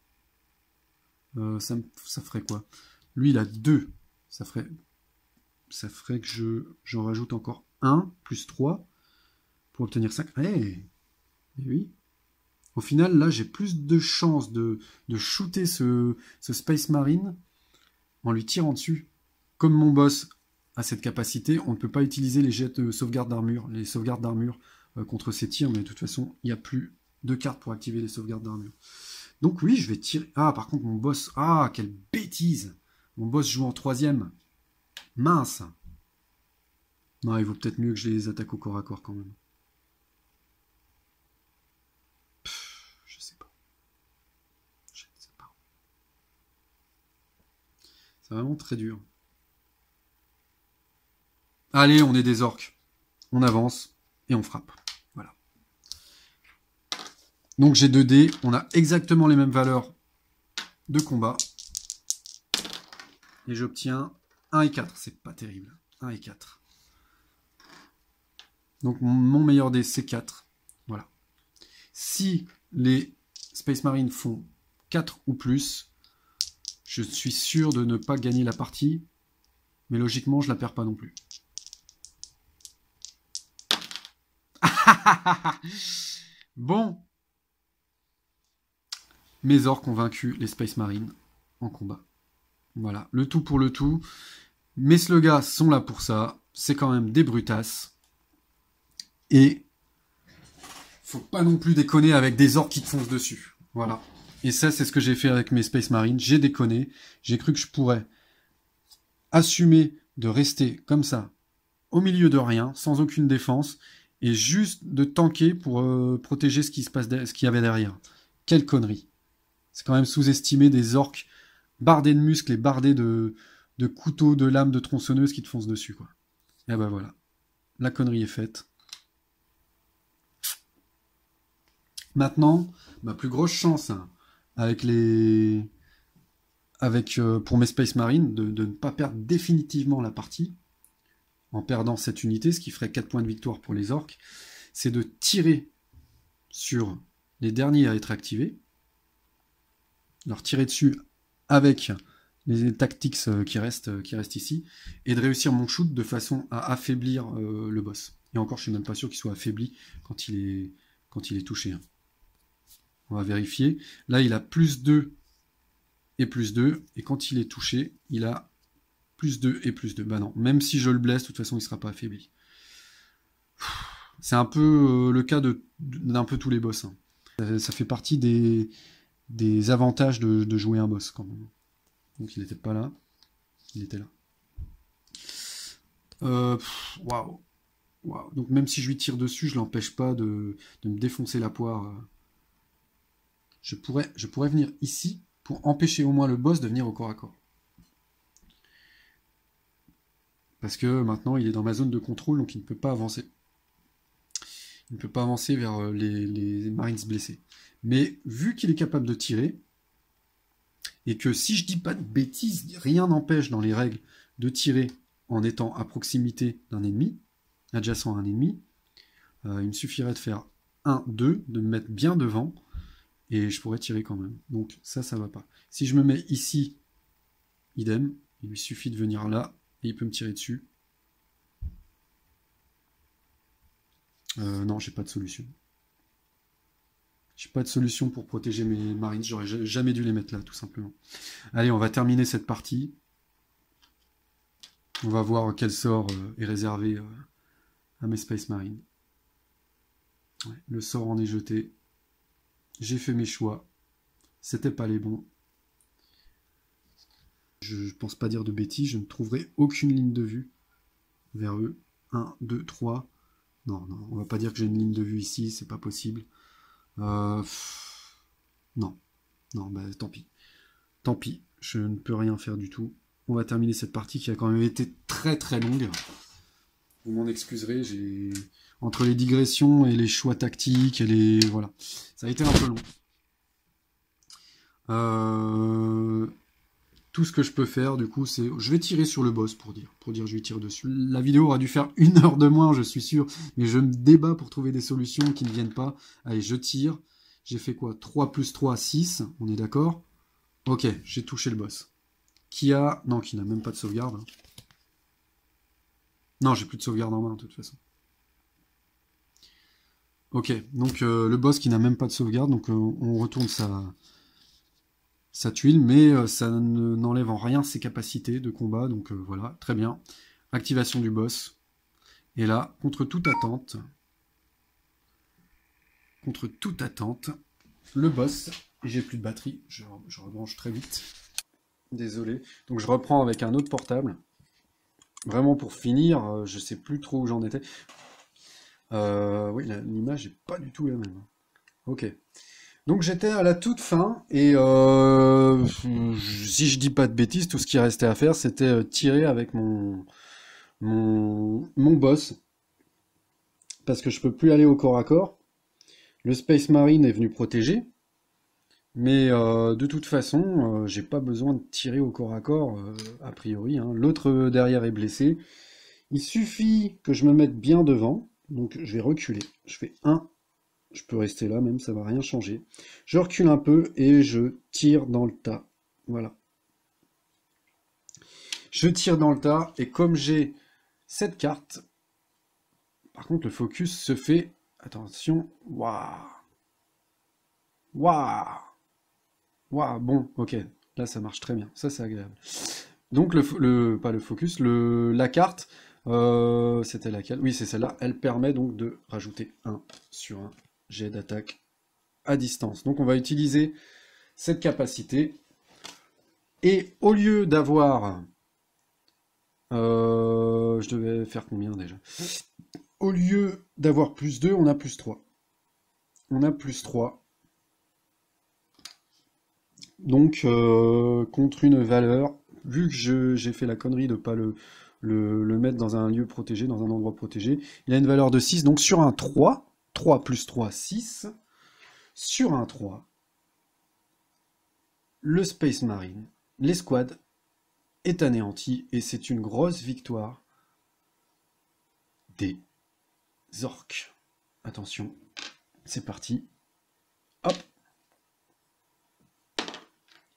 Ça ferait quoi? Lui, il a 2. Ça ferait que j'en rajoute encore 1, +3, pour obtenir 5. Eh oui. Au final, là, j'ai plus de chances de shooter ce Space Marine en lui tirant dessus. Comme mon boss a cette capacité, on ne peut pas utiliser les jets de sauvegarde d'armure, les sauvegardes d'armure contre ces tirs, mais de toute façon, il n'y a plus de cartes pour activer les sauvegardes d'armure. Donc oui, je vais tirer... Ah, par contre, mon boss... Ah, quelle bêtise! Mon boss joue en 3e. Mince! Non, il vaut peut-être mieux que je les attaque au corps à corps quand même. Je sais pas. C'est vraiment très dur. Allez, on est des orques. On avance et on frappe. Voilà. Donc j'ai 2 dés. On a exactement les mêmes valeurs de combat. Et j'obtiens 1 et 4. C'est pas terrible. 1 et 4. Donc mon meilleur dé, c'est 4. Voilà. Si les Space Marines font 4 ou plus, je suis sûr de ne pas gagner la partie, mais logiquement, je la perds pas non plus. Bon. Mes orques ont vaincu les Space Marines en combat. Voilà, le tout pour le tout. Mes sluggas sont là pour ça. C'est quand même des brutasses. Et faut pas non plus déconner avec des orques qui te foncent dessus. Voilà. Et ça, c'est ce que j'ai fait avec mes Space Marines. J'ai déconné. J'ai cru que je pourrais assumer de rester comme ça, au milieu de rien, sans aucune défense, et juste de tanker pour protéger ce qui se passe, ce qu'il y avait derrière. Quelle connerie. C'est quand même sous-estimé des orques bardés de muscles et bardés de couteaux, de lames, de tronçonneuses qui te foncent dessus, quoi. Et ben voilà. La connerie est faite. Maintenant, ma plus grosse chance, hein, avec pour mes Space Marines, de ne pas perdre définitivement la partie, en perdant cette unité, ce qui ferait 4 points de victoire pour les orques, c'est de tirer sur les derniers à être activés, leur tirer dessus avec les tactics qui restent ici, et de réussir mon shoot de façon à affaiblir le boss. Et encore, je suis même pas sûr qu'il soit affaibli quand il est touché. Hein. On va vérifier. Là, il a plus 2 et plus 2, et quand il est touché, il a plus 2 et plus 2. Bah non, même si je le blesse, de toute façon, il ne sera pas affaibli. C'est un peu le cas d'un peu tous les boss. Hein. Ça fait partie des avantages de jouer un boss, quand même. Donc il n'était pas là. Il était là. Waouh. Wow. Donc même si je lui tire dessus, je l'empêche pas de me défoncer la poire. Je pourrais venir ici pour empêcher au moins le boss de venir au corps à corps. Parce que maintenant il est dans ma zone de contrôle, donc il ne peut pas avancer. Il ne peut pas avancer vers les Marines blessés. Mais vu qu'il est capable de tirer, et que si je dis pas de bêtises, rien n'empêche dans les règles de tirer en étant à proximité d'un ennemi, adjacent à un ennemi, il me suffirait de faire 1, 2, de me mettre bien devant, et je pourrais tirer quand même. Donc ça va pas. Si je me mets ici, idem, il lui suffit de venir là, et il peut me tirer dessus. Non, j'ai pas de solution. J'ai pas de solution pour protéger mes marines, j'aurais jamais dû les mettre là, tout simplement. Allez, on va terminer cette partie. On va voir quel sort est réservé à mes Space Marines. Ouais, le sort en est jeté. J'ai fait mes choix. C'était pas les bons. Je pense pas dire de bêtises, je ne trouverai aucune ligne de vue vers eux. 1, 2, 3. Non, on va pas dire que j'ai une ligne de vue ici, c'est pas possible. Non, bah tant pis. Tant pis, je ne peux rien faire du tout. On va terminer cette partie qui a quand même été très très longue. Vous m'en excuserez, entre les digressions et les choix tactiques et voilà, ça a été un peu long. Tout ce que je peux faire, du coup, c'est... Je vais tirer sur le boss pour dire je lui tire dessus. La vidéo aura dû faire 1 heure de moins, je suis sûr, mais je me débat pour trouver des solutions qui ne viennent pas. Allez, je tire. J'ai fait quoi? 3 plus 3, 6, on est d'accord? Ok, j'ai touché le boss. Non, qui n'a même pas de sauvegarde. Hein. Non, j'ai plus de sauvegarde en main, de toute façon. Ok, donc le boss qui n'a même pas de sauvegarde, donc on retourne sa tuile, mais ça n'enlève en rien ses capacités de combat, donc voilà, très bien. Activation du boss. Et là, contre toute attente, le boss, et j'ai plus de batterie, je rebranche très vite. Désolé. Donc je reprends avec un autre portable. Vraiment pour finir, je sais plus trop où j'en étais. Oui, l'image est pas du tout la même. Ok. Donc j'étais à la toute fin, et si je dis pas de bêtises, tout ce qui restait à faire, c'était tirer avec mon boss. Parce que je peux plus aller au corps à corps. Le Space Marine est venu protéger. Mais de toute façon, j'ai pas besoin de tirer au corps à corps, a priori. Hein. L'autre derrière est blessé. Il suffit que je me mette bien devant. Donc je vais reculer. Je fais 1, Je peux rester là même, ça va rien changer. Je recule un peu et je tire dans le tas. Voilà. Je tire dans le tas et comme j'ai cette carte, par contre le focus se fait... Attention, waouh. Waouh. Waouh, bon, ok. Là ça marche très bien, ça c'est agréable. Donc pas le focus, la carte, c'était laquelle? Oui, c'est celle-là. Elle permet donc de rajouter 1 sur un jet d'attaque à distance. Donc on va utiliser cette capacité. Et au lieu d'avoir... je devais faire combien déjà? Au lieu d'avoir plus 2, on a plus 3. On a plus 3. Donc, contre une valeur, vu que j'ai fait la connerie de ne pas le mettre dans un lieu protégé, dans un endroit protégé, il a une valeur de 6. Donc sur un 3, 3 plus 3, 6. Sur un 3, le Space Marine, l'escouade, est anéanti et c'est une grosse victoire des orques. Attention, c'est parti. Hop.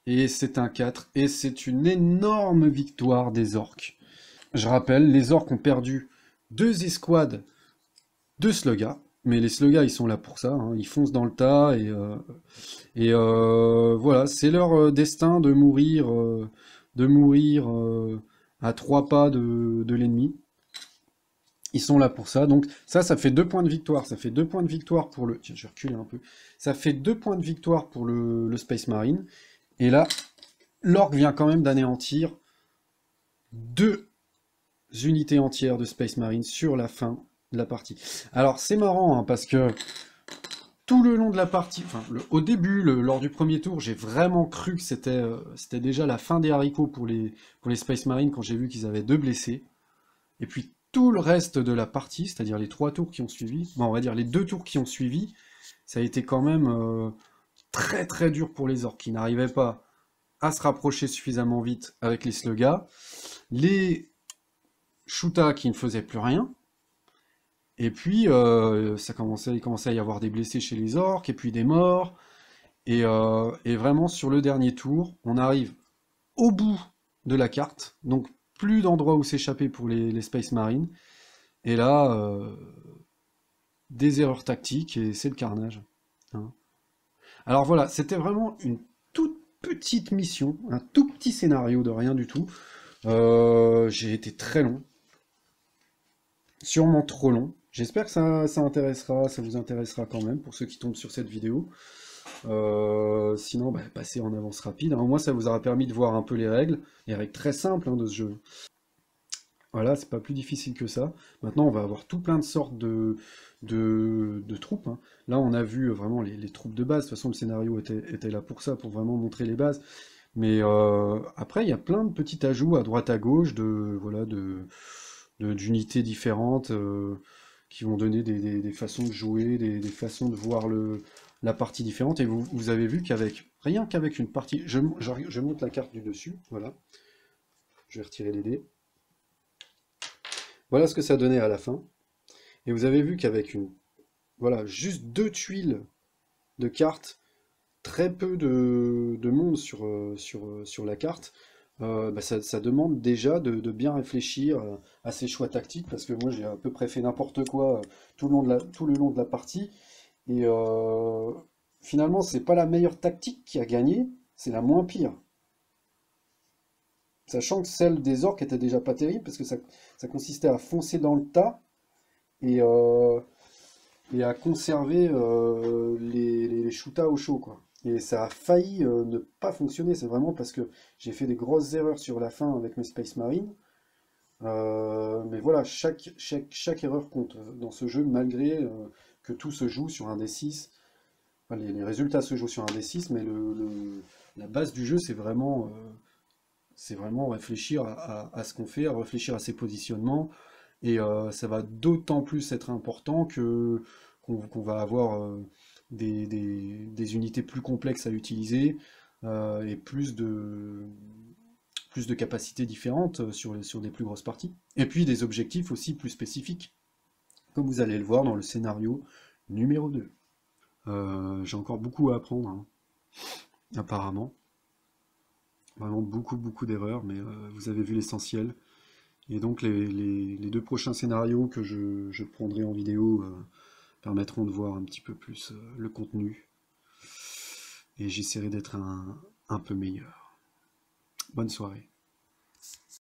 Et c'est un 4, et c'est une énorme victoire des orques. Je rappelle, les orques ont perdu 2 escouades de slugas, mais les slugas ils sont là pour ça, hein. Ils foncent dans le tas, et voilà, c'est leur destin de mourir à 3 pas de l'ennemi. Ils sont là pour ça, donc ça fait 2 points de victoire, ça fait 2 points de victoire pour le... Tiens, je vais reculer un peu. Ça fait 2 points de victoire pour le Space Marine, et là, l'orque vient quand même d'anéantir 2 unités entières de Space Marine sur la fin de la partie. Alors c'est marrant, hein, parce que tout le long de la partie, enfin au début, lors du premier tour, j'ai vraiment cru que c'était déjà la fin des haricots pour les Space Marines quand j'ai vu qu'ils avaient 2 blessés. Et puis tout le reste de la partie, c'est-à-dire les 3 tours qui ont suivi, bon, on va dire les 2 tours qui ont suivi, ça a été quand même très très dur pour les orques qui n'arrivaient pas à se rapprocher suffisamment vite avec les slugas. Les Shuta qui ne faisaient plus rien. Et puis, il commençait à y avoir des blessés chez les orques, et puis des morts. Et vraiment, sur le dernier tour, on arrive au bout de la carte. Donc, plus d'endroits où s'échapper pour les Space Marines. Et là, des erreurs tactiques, et c'est le carnage. Hein. Alors voilà, c'était vraiment une toute petite mission, un tout petit scénario de rien du tout. J'ai été très long. Sûrement trop long. J'espère que ça vous intéressera quand même, pour ceux qui tombent sur cette vidéo. Sinon, bah, passez en avance rapide. Au moins, ça vous aura permis de voir un peu les règles très simples, hein, de ce jeu. Voilà, c'est pas plus difficile que ça. Maintenant, on va avoir tout plein de sortes de troupes. Hein. Là, on a vu vraiment les troupes de base. De toute façon, le scénario était là pour ça, pour vraiment montrer les bases. Mais après, il y a plein de petits ajouts à droite à gauche d'unités différentes qui vont donner des façons de jouer, des façons de voir la partie différente. Et vous avez vu rien qu'avec une partie... Je monte la carte du dessus, voilà. Je vais retirer les dés. Voilà ce que ça donnait à la fin. Et vous avez vu qu'avec voilà, juste 2 tuiles de cartes, très peu de monde sur la carte, bah ça demande déjà de bien réfléchir à ses choix tactiques, parce que moi j'ai à peu près fait n'importe quoi tout le long de la partie, et finalement c'est pas la meilleure tactique qui a gagné, c'est la moins pire. Sachant que celle des orques était déjà pas terrible, parce que ça consistait à foncer dans le tas, et, à conserver les shootas au chaud, quoi. Et ça a failli ne pas fonctionner, c'est vraiment parce que j'ai fait des grosses erreurs sur la fin avec mes Space Marines. Mais voilà, chaque erreur compte dans ce jeu, malgré que tout se joue sur un D6. Enfin, les résultats se jouent sur un D6, mais la base du jeu, c'est vraiment réfléchir à ce qu'on fait, à réfléchir à ses positionnements. Et ça va d'autant plus être important qu'on va avoir des unités plus complexes à utiliser et plus de capacités différentes sur des plus grosses parties. Et puis des objectifs aussi plus spécifiques, comme vous allez le voir dans le scénario numéro 2. J'ai encore beaucoup à apprendre, hein, apparemment. Vraiment beaucoup d'erreurs, mais vous avez vu l'essentiel. Et donc les deux prochains scénarios que je prendrai en vidéo permettront de voir un petit peu plus le contenu. Et j'essaierai d'être un peu meilleur. Bonne soirée.